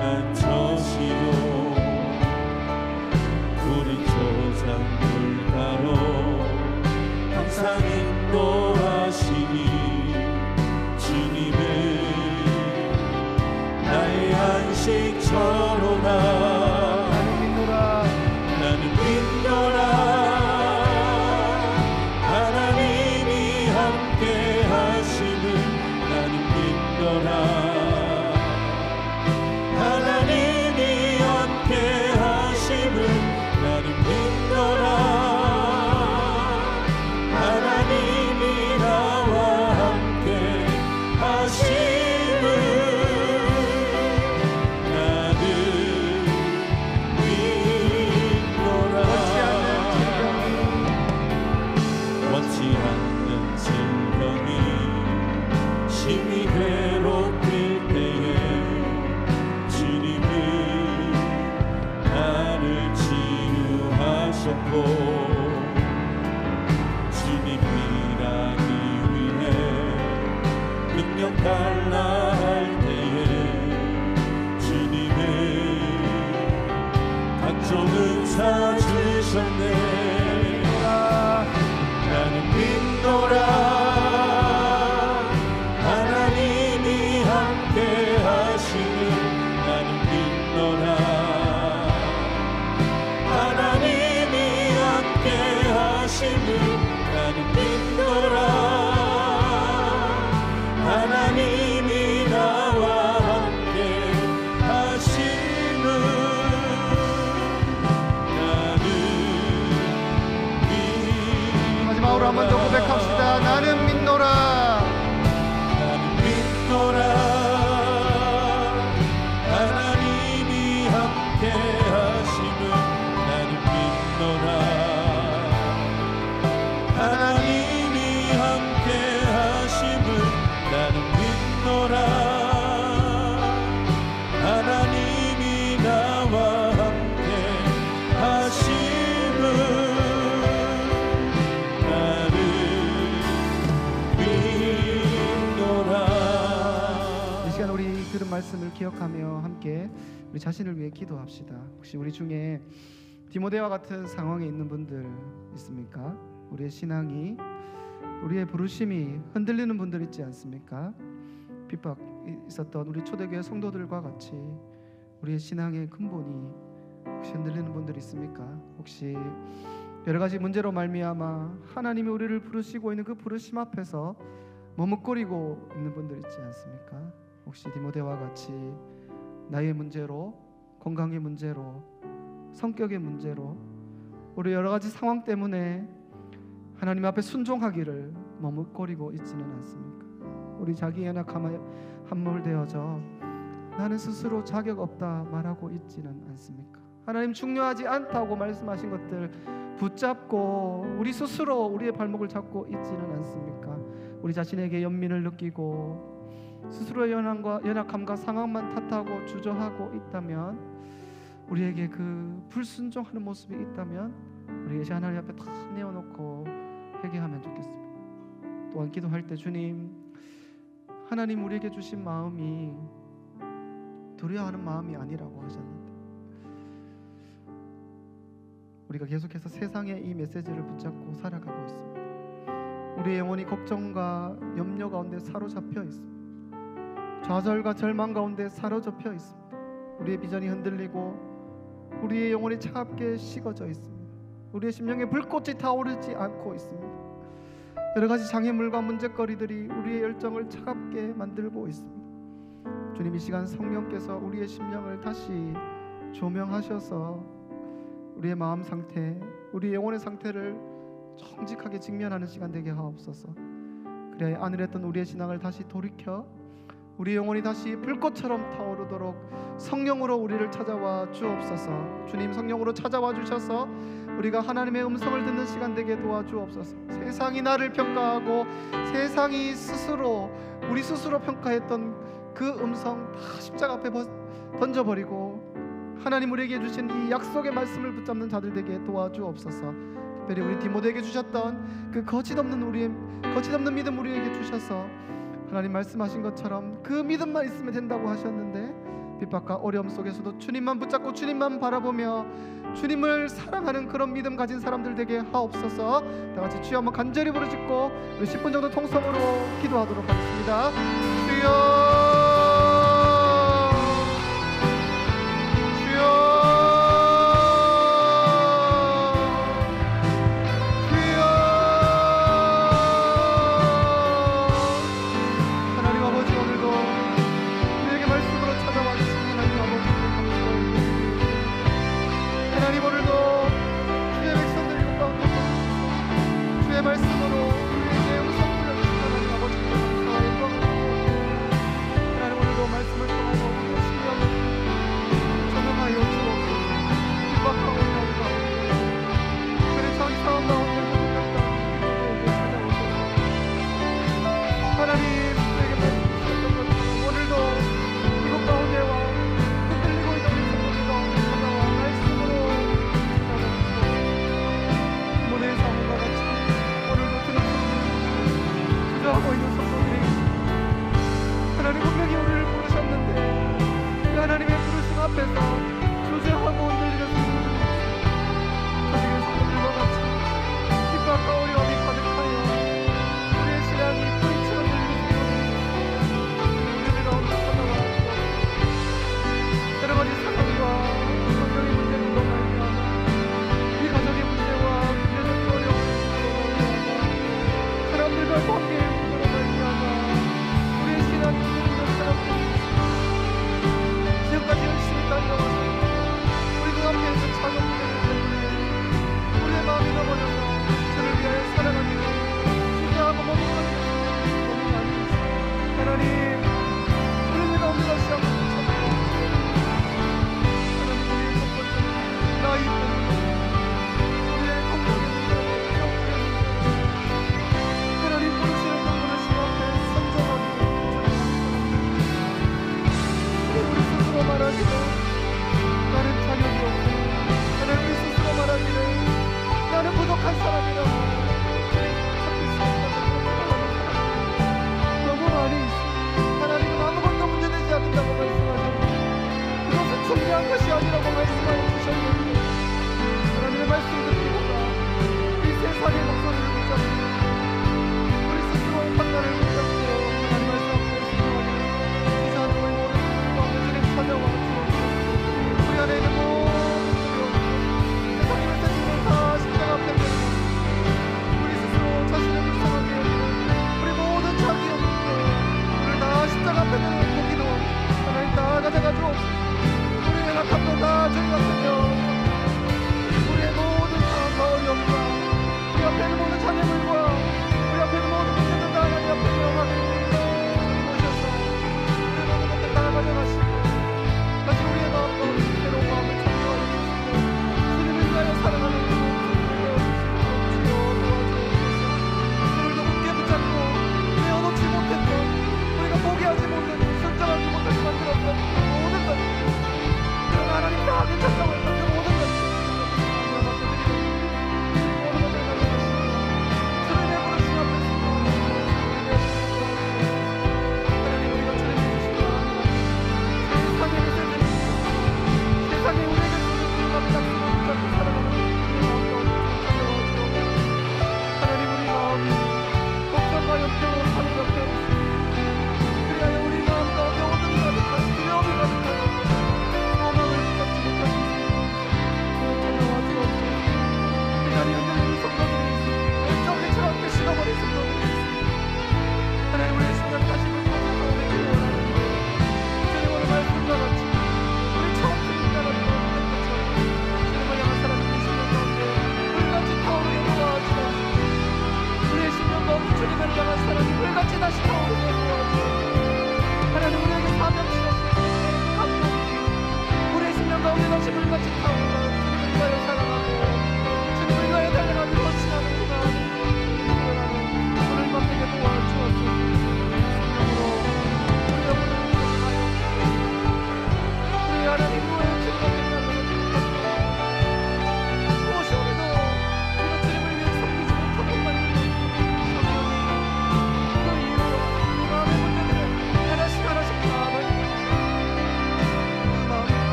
피난처시요. 푸른 초장 물가로 항상 인도하시니 주님은 나의 안식처로다. 나는 믿노라. 나는 믿노라. 하나님이 함께 하심을 나는 믿노라. 하나님이 함께 하심을 나는 믿노라. 하나님이 나와 함께 하심을 나는 믿노라. 원치 않는 질병이 심히 괴롭힐 때에 주님은 나를 치유하셨고 주님 일하기 위해 능력 달라 할 때에 주님은 각종 은사 주셨네. 나는 믿노라. 하나님이 함께 하심을 나는 믿노라. 하나님이 함께 하심을 나는 믿노라. 하나님이 나와 함께 하심을 나는 마지막으로 한 번 더 고백합시다. 나는 믿노라. 나는 믿노라. 말씀을 기억하며 함께 우리 자신을 위해 기도합시다. 혹시 우리 중에 디모데와 같은 상황에 있는 분들 있습니까? 우리의 신앙이, 우리의 부르심이 흔들리는 분들 있지 않습니까? 핍박 있었던 우리 초대교회 성도들과 같이 우리의 신앙의 근본이 혹시 흔들리는 분들 있습니까? 혹시 여러 가지 문제로 말미암아 하나님이 우리를 부르시고 있는 그 부르심 앞에서 머뭇거리고 있는 분들 있지 않습니까? 혹시 디모데와 같이 나의 문제로, 건강의 문제로, 성격의 문제로, 우리 여러 가지 상황 때문에 하나님 앞에 순종하기를 머뭇거리고 있지는 않습니까? 우리 자기 연약함에 함몰되어져 나는 스스로 자격 없다 말하고 있지는 않습니까? 하나님 중요하지 않다고 말씀하신 것들 붙잡고 우리 스스로 우리의 발목을 잡고 있지는 않습니까? 우리 자신에게 연민을 느끼고 스스로의 연약함과 상황만 탓하고 주저하고 있다면, 우리에게 그 불순종하는 모습이 있다면 우리 하나님 앞에 다 내어놓고 회개하면 좋겠습니다. 또한 기도할 때 주님, 하나님 우리에게 주신 마음이 두려워하는 마음이 아니라고 하셨는데 우리가 계속해서 세상의 이 메시지를 붙잡고 살아가고 있습니다. 우리의 영혼이 걱정과 염려 가운데 사로잡혀 있습니다. 좌절과 절망 가운데 사로잡혀 있습니다. 우리의 비전이 흔들리고 우리의 영혼이 차갑게 식어져 있습니다. 우리의 심령에 불꽃이 타오르지 않고 있습니다. 여러 가지 장애물과 문제거리들이 우리의 열정을 차갑게 만들고 있습니다. 주님, 이 시간 성령께서 우리의 심령을 다시 조명하셔서 우리의 마음 상태, 우리의 영혼의 상태를 정직하게 직면하는 시간 되게 하옵소서. 그래야 안을했던 우리의 신앙을 다시 돌이켜 우리 영혼이 다시 불꽃처럼 타오르도록 성령으로 우리를 찾아와 주옵소서. 주님, 성령으로 찾아와 주셔서 우리가 하나님의 음성을 듣는 시간 되게 도와주옵소서. 세상이 나를 평가하고 세상이 우리 스스로 평가했던 그 음성 다 십자가 앞에 던져버리고 하나님 우리에게 주신 이 약속의 말씀을 붙잡는 자들 되게 도와주옵소서. 특별히 우리 디모데에게 주셨던 그 거짓 없는 믿음 우리에게 주셔서 하나님 말씀하신 것처럼 그 믿음만 있으면 된다고 하셨는데 핍박과 어려움 속에서도 주님만 붙잡고 주님만 바라보며 주님을 사랑하는 그런 믿음 가진 사람들 되게 하옵소서. 다같이 주여 한번 간절히 부르짖고 우리 10분 정도 통성으로 기도하도록 하겠습니다. 주여,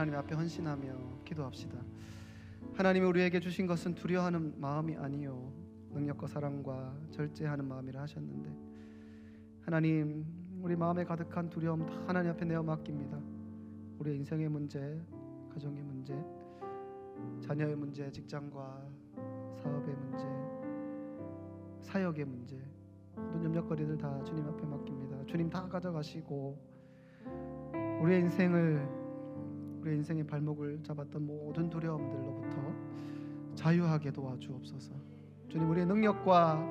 하나님 앞에 헌신하며 기도합시다. 하나님이 우리에게 주신 것은 두려워하는 마음이 아니요 능력과 사랑과 절제하는 마음이라 하셨는데, 하나님, 우리 마음에 가득한 두려움 다 하나님 앞에 내어 맡깁니다. 우리의 인생의 문제, 가정의 문제, 자녀의 문제, 직장과 사업의 문제, 사역의 문제, 모든 염려거리들 다 주님 앞에 맡깁니다. 주님 다 가져가시고 우리의 인생의 발목을 잡았던 모든 두려움들로부터 자유하게 도와주옵소서. 주님, 우리의 능력과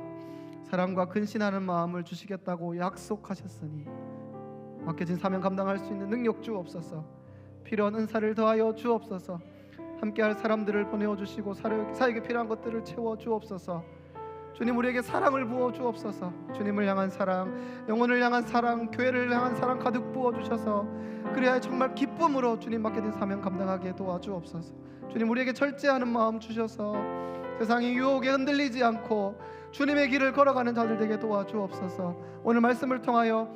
사랑과 근신하는 마음을 주시겠다고 약속하셨으니 맡겨진 사명 감당할 수 있는 능력 주옵소서. 필요한 은사를 더하여 주옵소서. 함께할 사람들을 보내어 주시고 사역에 필요한 것들을 채워 주옵소서. 주님, 우리에게 사랑을 부어 주옵소서. 주님을 향한 사랑, 영혼을 향한 사랑, 교회를 향한 사랑 가득 부어 주셔서 그래야 정말 기쁨으로 주님 맡겨진 사명 감당하게 도와주옵소서. 주님, 우리에게 절제하는 마음 주셔서 세상의 유혹에 흔들리지 않고 주님의 길을 걸어가는 자들 되게 도와주옵소서. 오늘 말씀을 통하여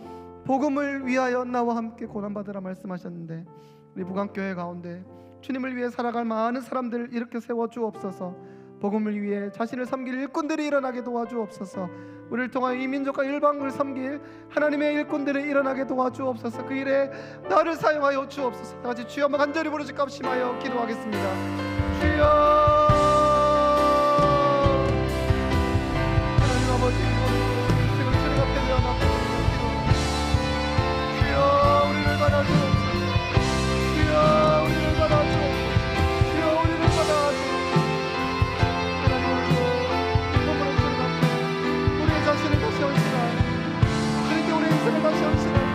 복음을 위하여 나와 함께 고난받으라 말씀하셨는데, 우리 부강교회 가운데 주님을 위해 살아갈 많은 사람들 이렇게 세워주옵소서. 복음을 위해 자신을 섬길 일꾼들이 일어나게 도와주옵소서. 우리를 통하여 이 민족과 일방을 섬길 하나님의 일꾼들이 일어나게 도와주옵소서. 그 일에 나를 사용하여 주옵소서. 다 같이 주여 한번 간절히 부르짖 값심하여 기도하겠습니다. 주여, 하나님 아버지, 오늘 주님 앞에 내어놓고 주여, 우리를 받아주옵소서. 주여, 우리를 받아주옵소서. 주여, 우리를 받아주옵소서. 자신을 다시 헌신하고 그렇게 우리 인생을 다시 헌신하고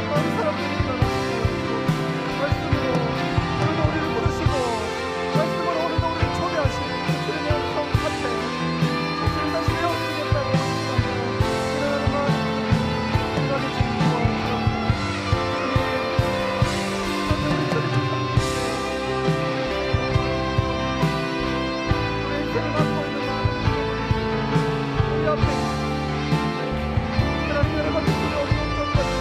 많은 사람들이 일어나시고 말씀으로 오늘도 우리를 부르시고 말씀으로 오늘도 우리를 초대하시고 주님의 성 앞에 자신을 다시 내어주시겠다고 일어나는 마음을 생각해 주시고 우리 인생을 맡고 있는 마음 우리 앞에 여러 가지 두려움이 엄청나게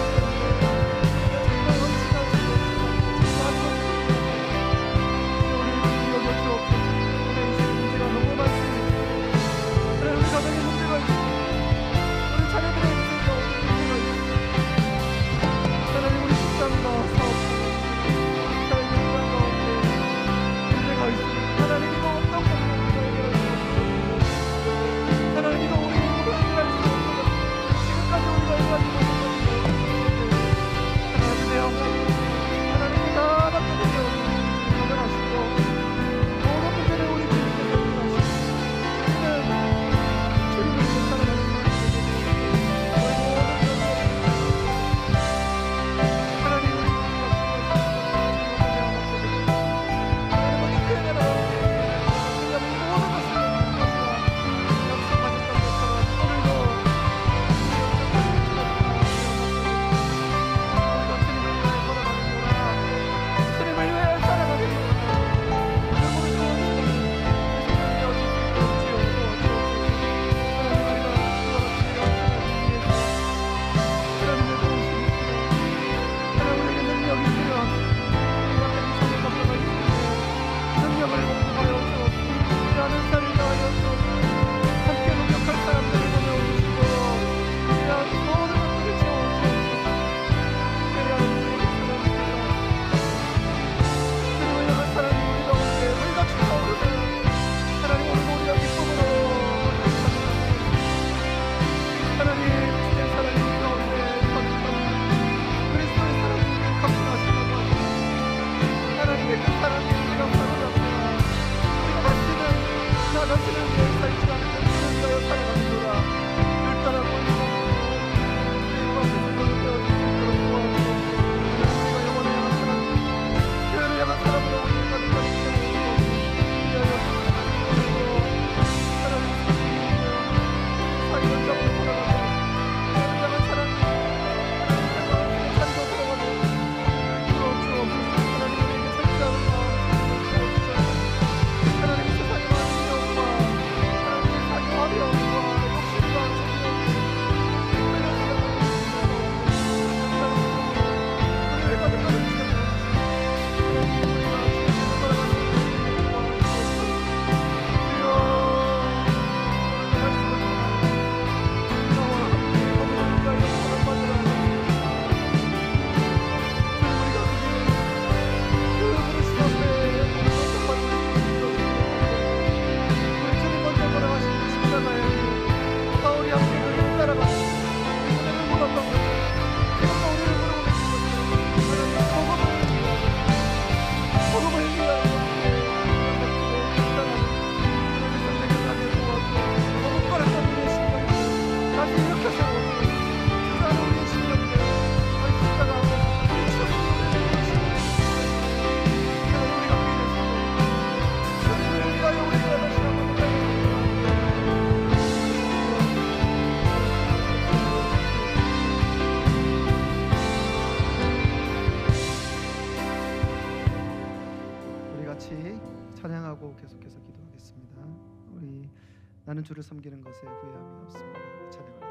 나는 주를 섬기는 것에 후회함이 없습니다. 찬양하겠습니다.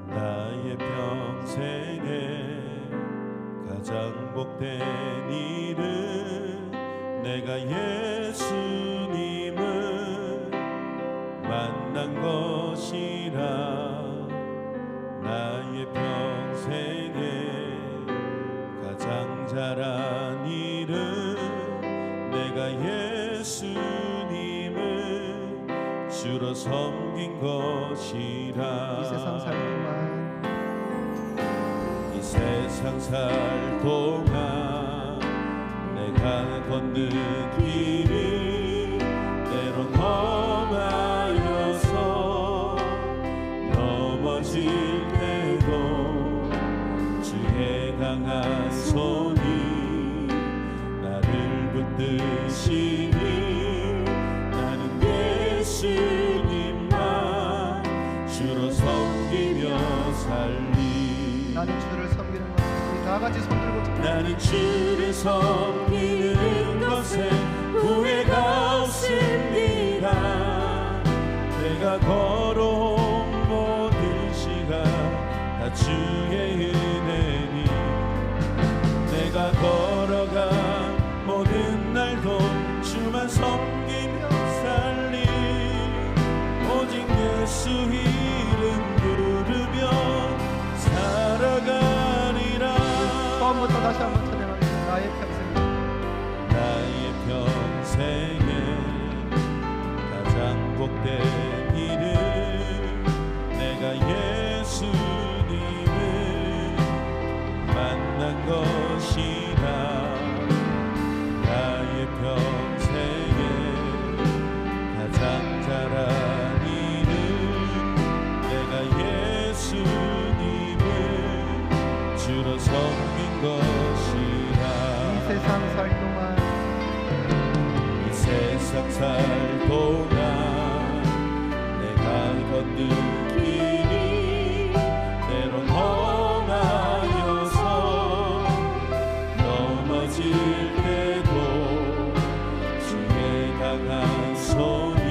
나의 평생에 가장 복된 일은 내가 예수님을 만난 것이라. 나의 평생에 가장 잘한 일은 내가 예수님을 주로 섬긴 것이라. 이 세상 살 동안 이 세상 살 동안 내가 걷는 길이 때론 험하여서 넘어질 때도 주의 강한 손이 나를 붙드시니 나는 예수님만 주로 섬기며 살리. 나는 주를 섬기는 것에 우리 다 같이 손들고 나는 주를 섬기는 것에 후회가 없습니다. 내가 걸어온 모든 시간 다 주의 은혜니 내가 걸어간 모든 날도 주만 섬기며 살리. 오직 예수 이름 부르며 살아가리라. 처음부터 다시 한번 찬양하겠습니다. 나의 평생에 가장 복된 일은 내가 예수님을 만난 것이라. 나의 평생에 가장 잘한 일은 내가 예수님을 주로 섬긴 것이라. 이 세상 살 동안 이 세상 살 동안 내가 걷는 길이 때론 험하여서 넘어질 때도 주의 강한 손이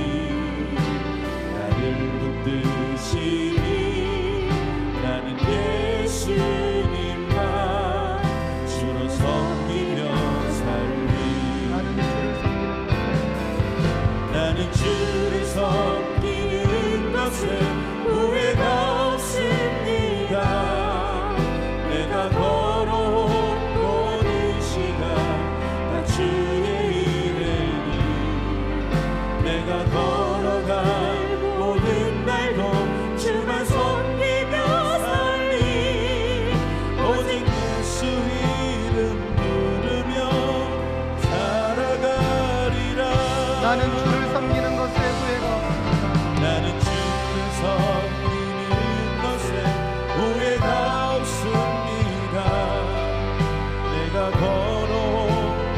나를 붙드시니 나는 예수님만 주로 섬기며 살리. 나는 주를 섬기는 것에 후회가 없습니다. 내가 걸어온 모든 시간 다 주의 은혜니 내가 걸어간 모든 날도 주만 섬기며 살리. 오직 예수 이름 부르며 살아가리라. 나는 주를 섬기는 것에 후회가 없습니다. 나는 주를 섬기는 것에 후회가 없습니다. 내가 걸어온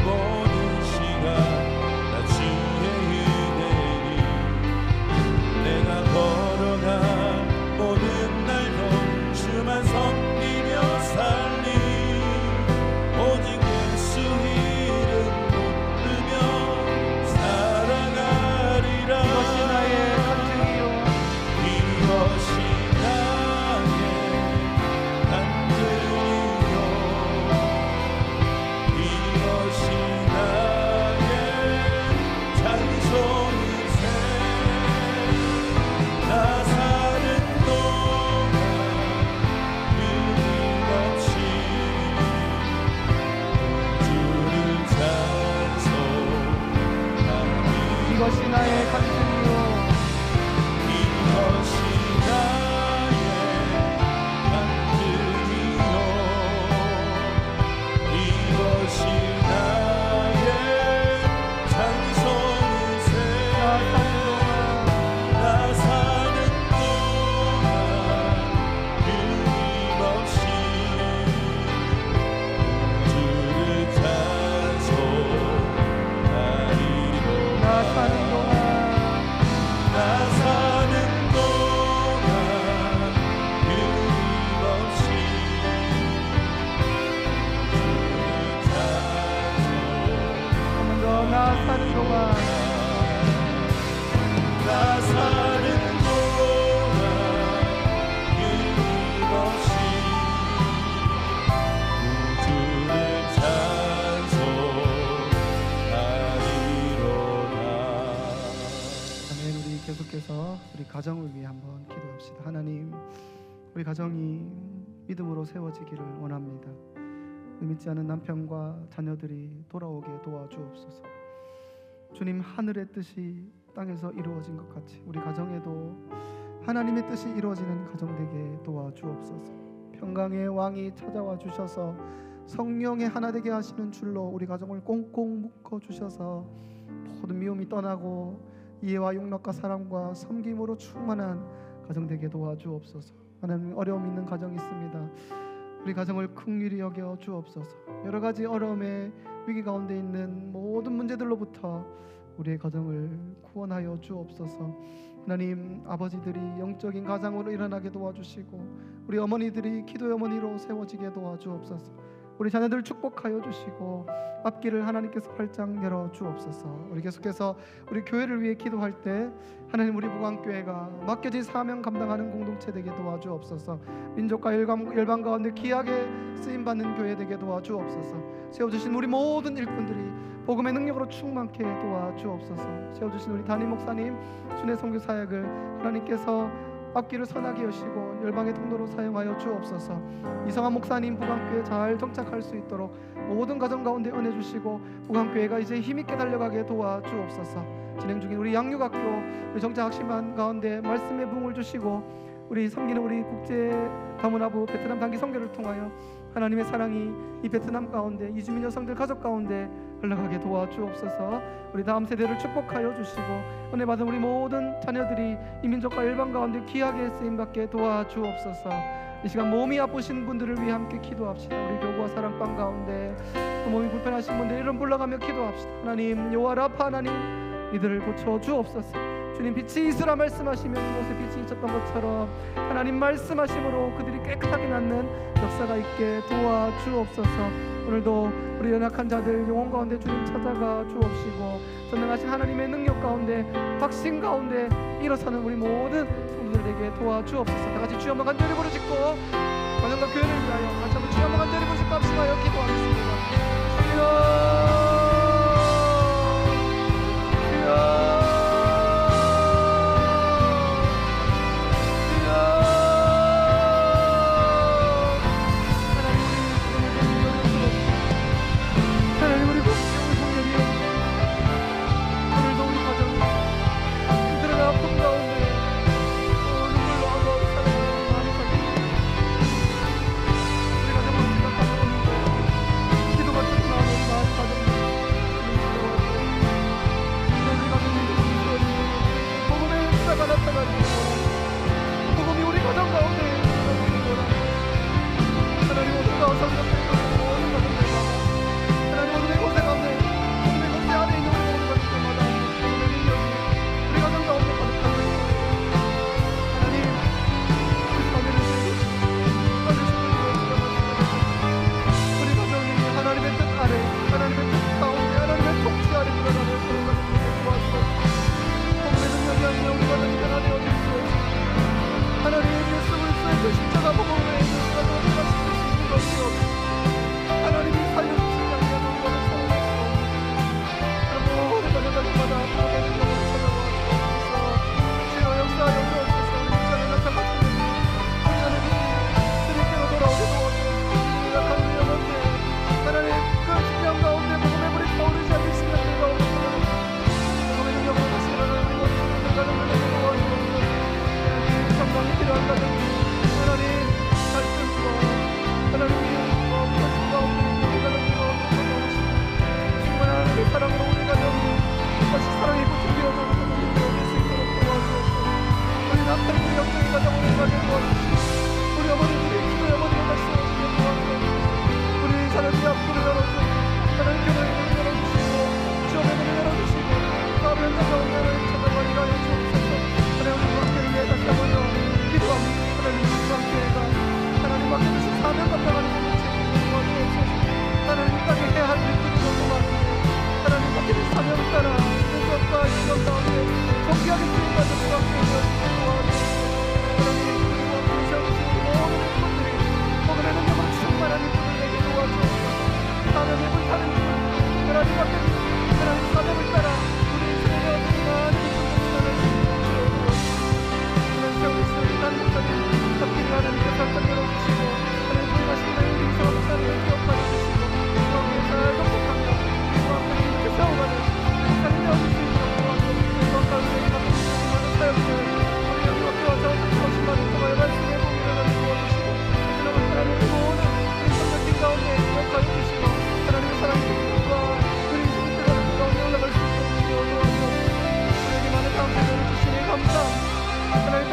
모든 시간 다 주의 은혜니 내가 걸어간 모든 날도 주만 섬기며 살리. 오직 예수 이름 부르며 살아가리라. 이것이 나의 간증이요 이것이 나의 간증이요 이것이 나의 찬송이세. 나 사는 동안 끊임없이 주를 찬송하리. 이것이 나의 간증이요 이것이 나의 간증이요 이것이 나의 찬송이세. 나 사는 동안 끊임없이 주를 찬송하리로. 나 사는 동안 나 사는 동안 끊임없이 주를 계속해서 우리 가정을 위해 한번 기도합시다. 하나님, 우리 가정이 믿음으로 세워지기를 원합니다. 믿지 않은 남편과 자녀들이 돌아오게 도와주옵소서. 주님, 하늘의 뜻이 땅에서 이루어진 것 같이 우리 가정에도 하나님의 뜻이 이루어지는 가정 되게 도와주옵소서. 평강의 왕이 찾아와 주셔서 성령의 하나 되게 하시는 줄로 우리 가정을 꽁꽁 묶어 주셔서 모든 미움이 떠나고 이해와 용납과 사랑과 섬김으로 충만한 가정 되게 도와주옵소서. 하나님, 어려움 있는 가정이 있습니다. 우리 가정을 긍휼히 여겨 주옵소서. 여러 가지 어려움의 위기 가운데 있는 모든 문제들로부터 우리의 가정을 구원하여 주옵소서. 하나님, 아버지들이 영적인 가장으로 일어나게 도와주시고 우리 어머니들이 기도의 어머니로 세워지게 도와주옵소서. 우리 자녀들 축복하여 주시고 앞길을 하나님께서 활짝 열어 주옵소서. 우리 계속해서 우리 교회를 위해 기도할 때 하나님, 우리 부강교회가 맡겨진 사명 감당하는 공동체 되게 도와주옵소서. 민족과 열방 가운데 귀하게 쓰임받는 교회 되게 도와주옵소서. 세워주신 우리 모든 일꾼들이 복음의 능력으로 충만케 도와주옵소서. 세워주신 우리 담임 목사님 순회 선교 사역을 하나님께서 앞길을 선하게 여시고 열방의 통로로 사용하여 주옵소서. 이성한 목사님 부강교회 잘 정착할 수 있도록 모든 가정 가운데 은혜 주시고 부강교회가 이제 힘있게 달려가게 도와주옵소서. 진행 중인 우리 양육학교 우리 정착학심반 가운데 말씀의 부흥을 주시고 우리 섬기는 우리 국제다문화부 베트남 단기 선교를 통하여 하나님의 사랑이 이 베트남 가운데 이주민 여성들 가족 가운데 흘러가게 도와주옵소서. 우리 다음 세대를 축복하여 주시고 은혜 받은 우리 모든 자녀들이 이 민족과 열방 가운데 귀하게 쓰임받게 도와주옵소서. 이 시간 몸이 아프신 분들을 위해 함께 기도합시다. 우리 교구와 사랑방 가운데 또 몸이 불편하신 분들 이름 불러가며 기도합시다. 하나님, 여호와 라파 하나님, 이들을 고쳐 주옵소서. 주님, 빛이 있으라 말씀하시며 이곳에 빛이 있었던 것처럼 하나님 말씀하심으로 그들이 깨끗하게 낫는 역사가 있게 도와주옵소서. 오늘도 우리 연약한 자들 영혼 가운데 주님 찾아가 주옵시고 전능하신 하나님의 능력 가운데 확신 가운데 일어서는 우리 모든 성도들에게 도와주옵소서. 다같이 주여 한번 간절히 부르짖고 가정과 교회를 위하여 다시 한번 주여 한번 간절히 부르짖고 합시다여 기도하겠습니다. 주여 기도가 쫓겨나는 우리 마음 가정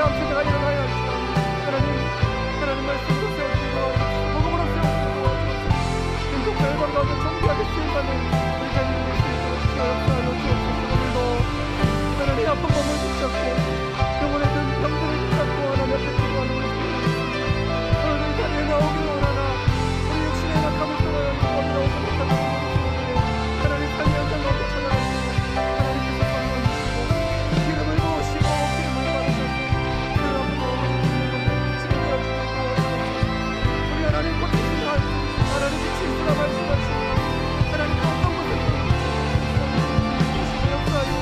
다음 세대가 일어나야 합니다. 하나님 말씀으로 세워주시고 복음으로 세워주시고 민족 열방 가운데 정비하게 쓰임받는 우리 자녀들이 될 수 있도록 역사하여 주옵소서. 오늘도 하나님 아픈 몸을 붙잡고 영혼에 든 병들을 붙잡고 하나님 앞에 기도하는 우리 오늘도 이 자리에 나오기를 원하나 우리 육신의 약함을 떠나야 오늘오지 못하는 하나님 삶의 현장 가운데 찾아가시고 하나님께서 사랑하시고 기름을 부으시고 기름을 받으셔서 그 아픈 몸을 치료하여 주시고 우리 하나님 고치시라 하나님이 치유라 말씀하시고 하나님 어떤 것을 역사하여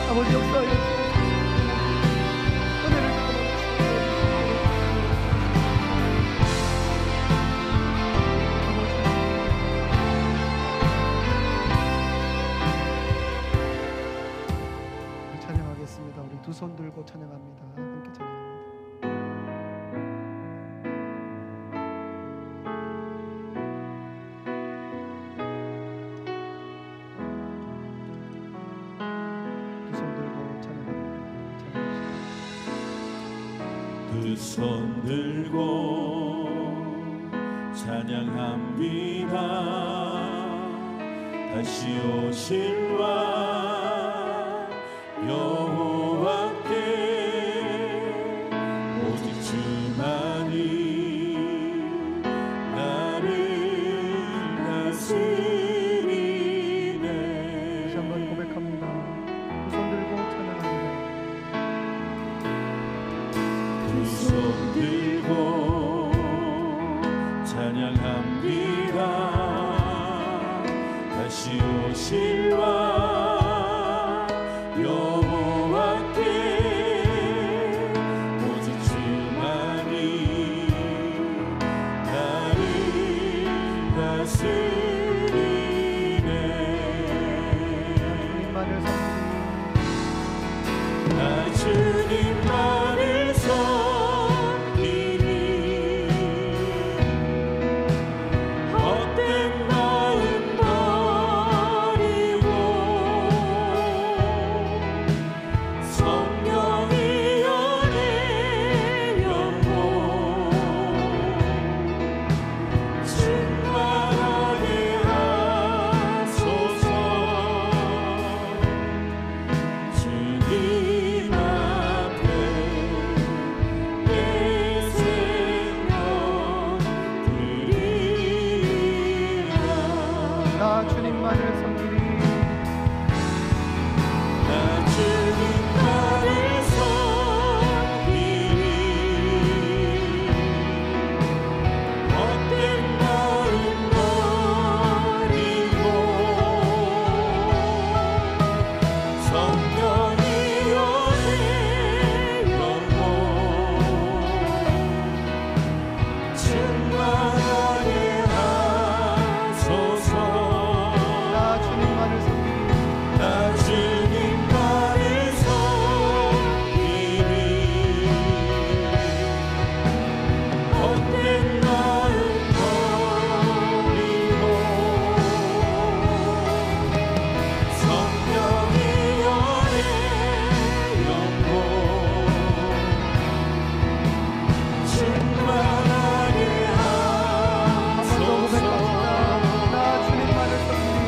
아버지 역사하여 은혜를 찬양하겠습니다. 우리 두 손 들고 찬양합니다. 함께 찬양합니다. 두 손 들고 찬양합니다. 찬양합니다. 두 손 들고 찬양합니다. 다시 오실 왕 여호와께 오직 주만이 나를 다스리네. 다시 한번 고백합니다. 두 손 들고 찬양합니다. 두 손 들고 찬양합니다. 다시 오실 왕 여호와께 오직 주만이 나를 다스리네. 주님만을 섬기니 나 주님만을 섬기니 헛된 마음 버리고 성령이여 내 영혼 충만하게 하소서. 주님 앞에 내 생명 드리라. 나 주님만을 섬기리. 나 주님만을 섬기리. 헛된 마음 버리고 성령이여 내 영혼 충만하게 하소서. 나 주님만을 섬기리. 나 주님만을 섬기리. 헛된 마음 버리고 성령이여 내 영혼 충만하게 한번더 고백합니다. 하소서. 나 주님만을 섬기리.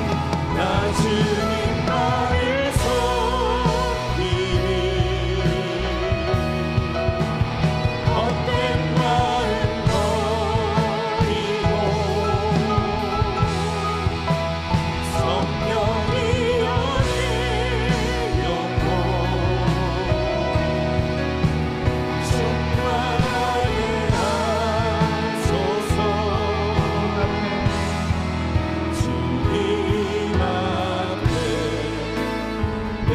나 주님만을 섬기리. 헛된 마음 버리고 성령이여 내 영혼 충만하게 하소서. 주님 앞에 내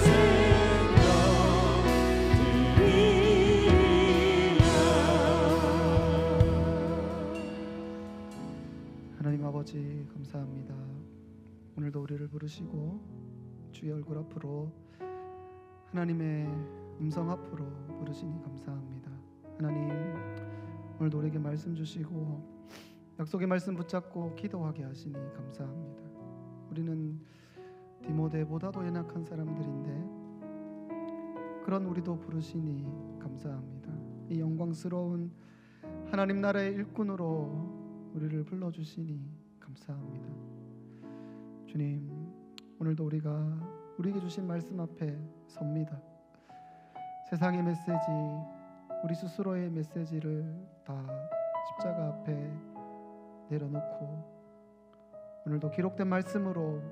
생명 드리라. 하나님 아버지 감사합니다. 오늘도 우리를 부르시고 주의 얼굴 앞으로 하나님의 음성 앞으로 부르시니 감사합니다. 하나님 오늘도 우리에게 말씀 주시고 약속의 말씀 붙잡고 기도하게 하시니 감사합니다. 우리는 디모데보다도 연약한 사람들인데 그런 우리도 부르시니 감사합니다. 이 영광스러운 하나님 나라의 일꾼으로 우리를 불러주시니 감사합니다. 주님, 오늘도 우리가 우리에게 주신 말씀 앞에 섭니다. 세상의 메시지, 우리 스스로의 메시지를 다 십자가 앞에 내려놓고 오늘도 기록된 말씀으로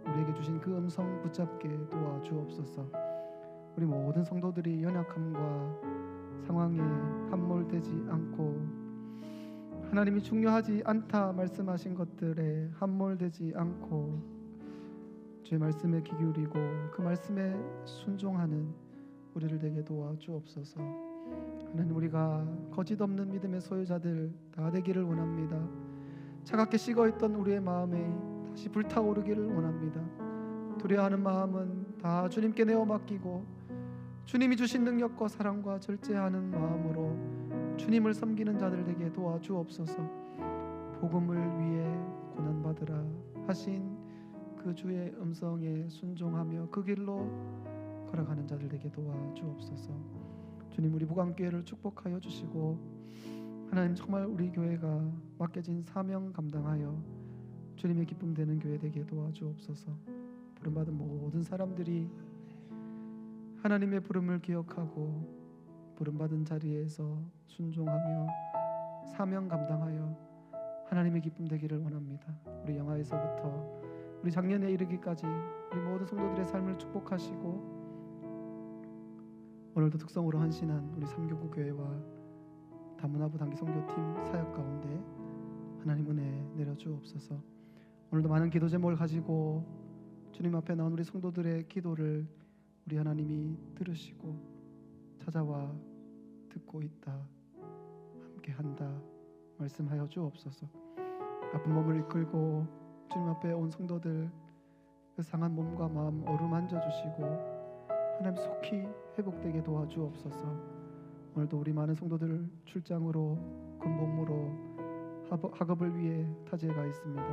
우리에게 주신 그 음성 붙잡게 도와주옵소서. 우리 모든 성도들이 연약함과 상황에 함몰되지 않고 하나님이 중요하지 않다 말씀하신 것들에 함몰되지 않고 주의 말씀에 귀 기울이고 그 말씀에 순종하는 우리를 되게 도와주옵소서. 하나님, 우리가 거짓 없는 믿음의 소유자들 다 되기를 원합니다. 차갑게 식어있던 우리의 마음에 다시 불타오르기를 원합니다. 두려워하는 마음은 다 주님께 내어 맡기고 주님이 주신 능력과 사랑과 절제하는 마음으로 주님을 섬기는 자들 되게 도와주옵소서. 복음을 위해 고난받으라 하신 그 주의 음성에 순종하며 그 길로 걸어가는 자들 되게 도와주옵소서. 주님, 우리 부강교회를 축복하여 주시고 하나님, 정말 우리 교회가 맡겨진 사명 감당하여 주님의 기쁨 되는 교회 되게 도와주옵소서. 부름받은 모든 사람들이 하나님의 부름을 기억하고 부름받은 자리에서 순종하며 사명 감당하여 하나님의 기쁨 되기를 원합니다. 우리 영화에서부터 우리 작년에 이르기까지 우리 모든 성도들의 삶을 축복하시고 오늘도 특성으로 헌신한 우리 삼교구 교회와 다문화부 단기 선교팀 사역 가운데 하나님 은혜 내려주옵소서. 오늘도 많은 기도 제목을 가지고 주님 앞에 나온 우리 성도들의 기도를 우리 하나님이 들으시고 찾아와 듣고 있다, 함께한다 말씀하여 주옵소서. 아픈 몸을 이끌고 주님 앞에 온 성도들 그 상한 몸과 마음 어루만져 주시고 하나님 속히 회복되게 도와주옵소서. 오늘도 우리 많은 성도들 출장으로 군복무로 학업을 위해 타지에 가 있습니다.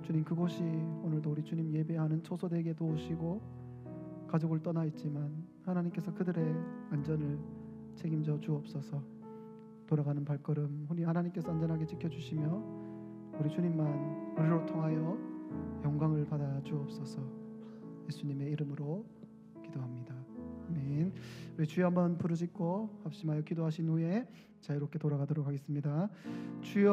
주님, 그곳이 오늘도 우리 주님 예배하는 초소되게 도우시고 가족을 떠나 있지만 하나님께서 그들의 안전을 책임져 주옵소서. 돌아가는 발걸음 우리 하나님께서 안전하게 지켜주시며 우리 주님만 우리로 통하여 영광을 받아 주옵소서. 예수님의 이름으로 기도합니다. 아멘. 우리 주여 한번 부르짖고 합심하여 기도하신 후에 자유롭게 돌아가도록 하겠습니다. 주여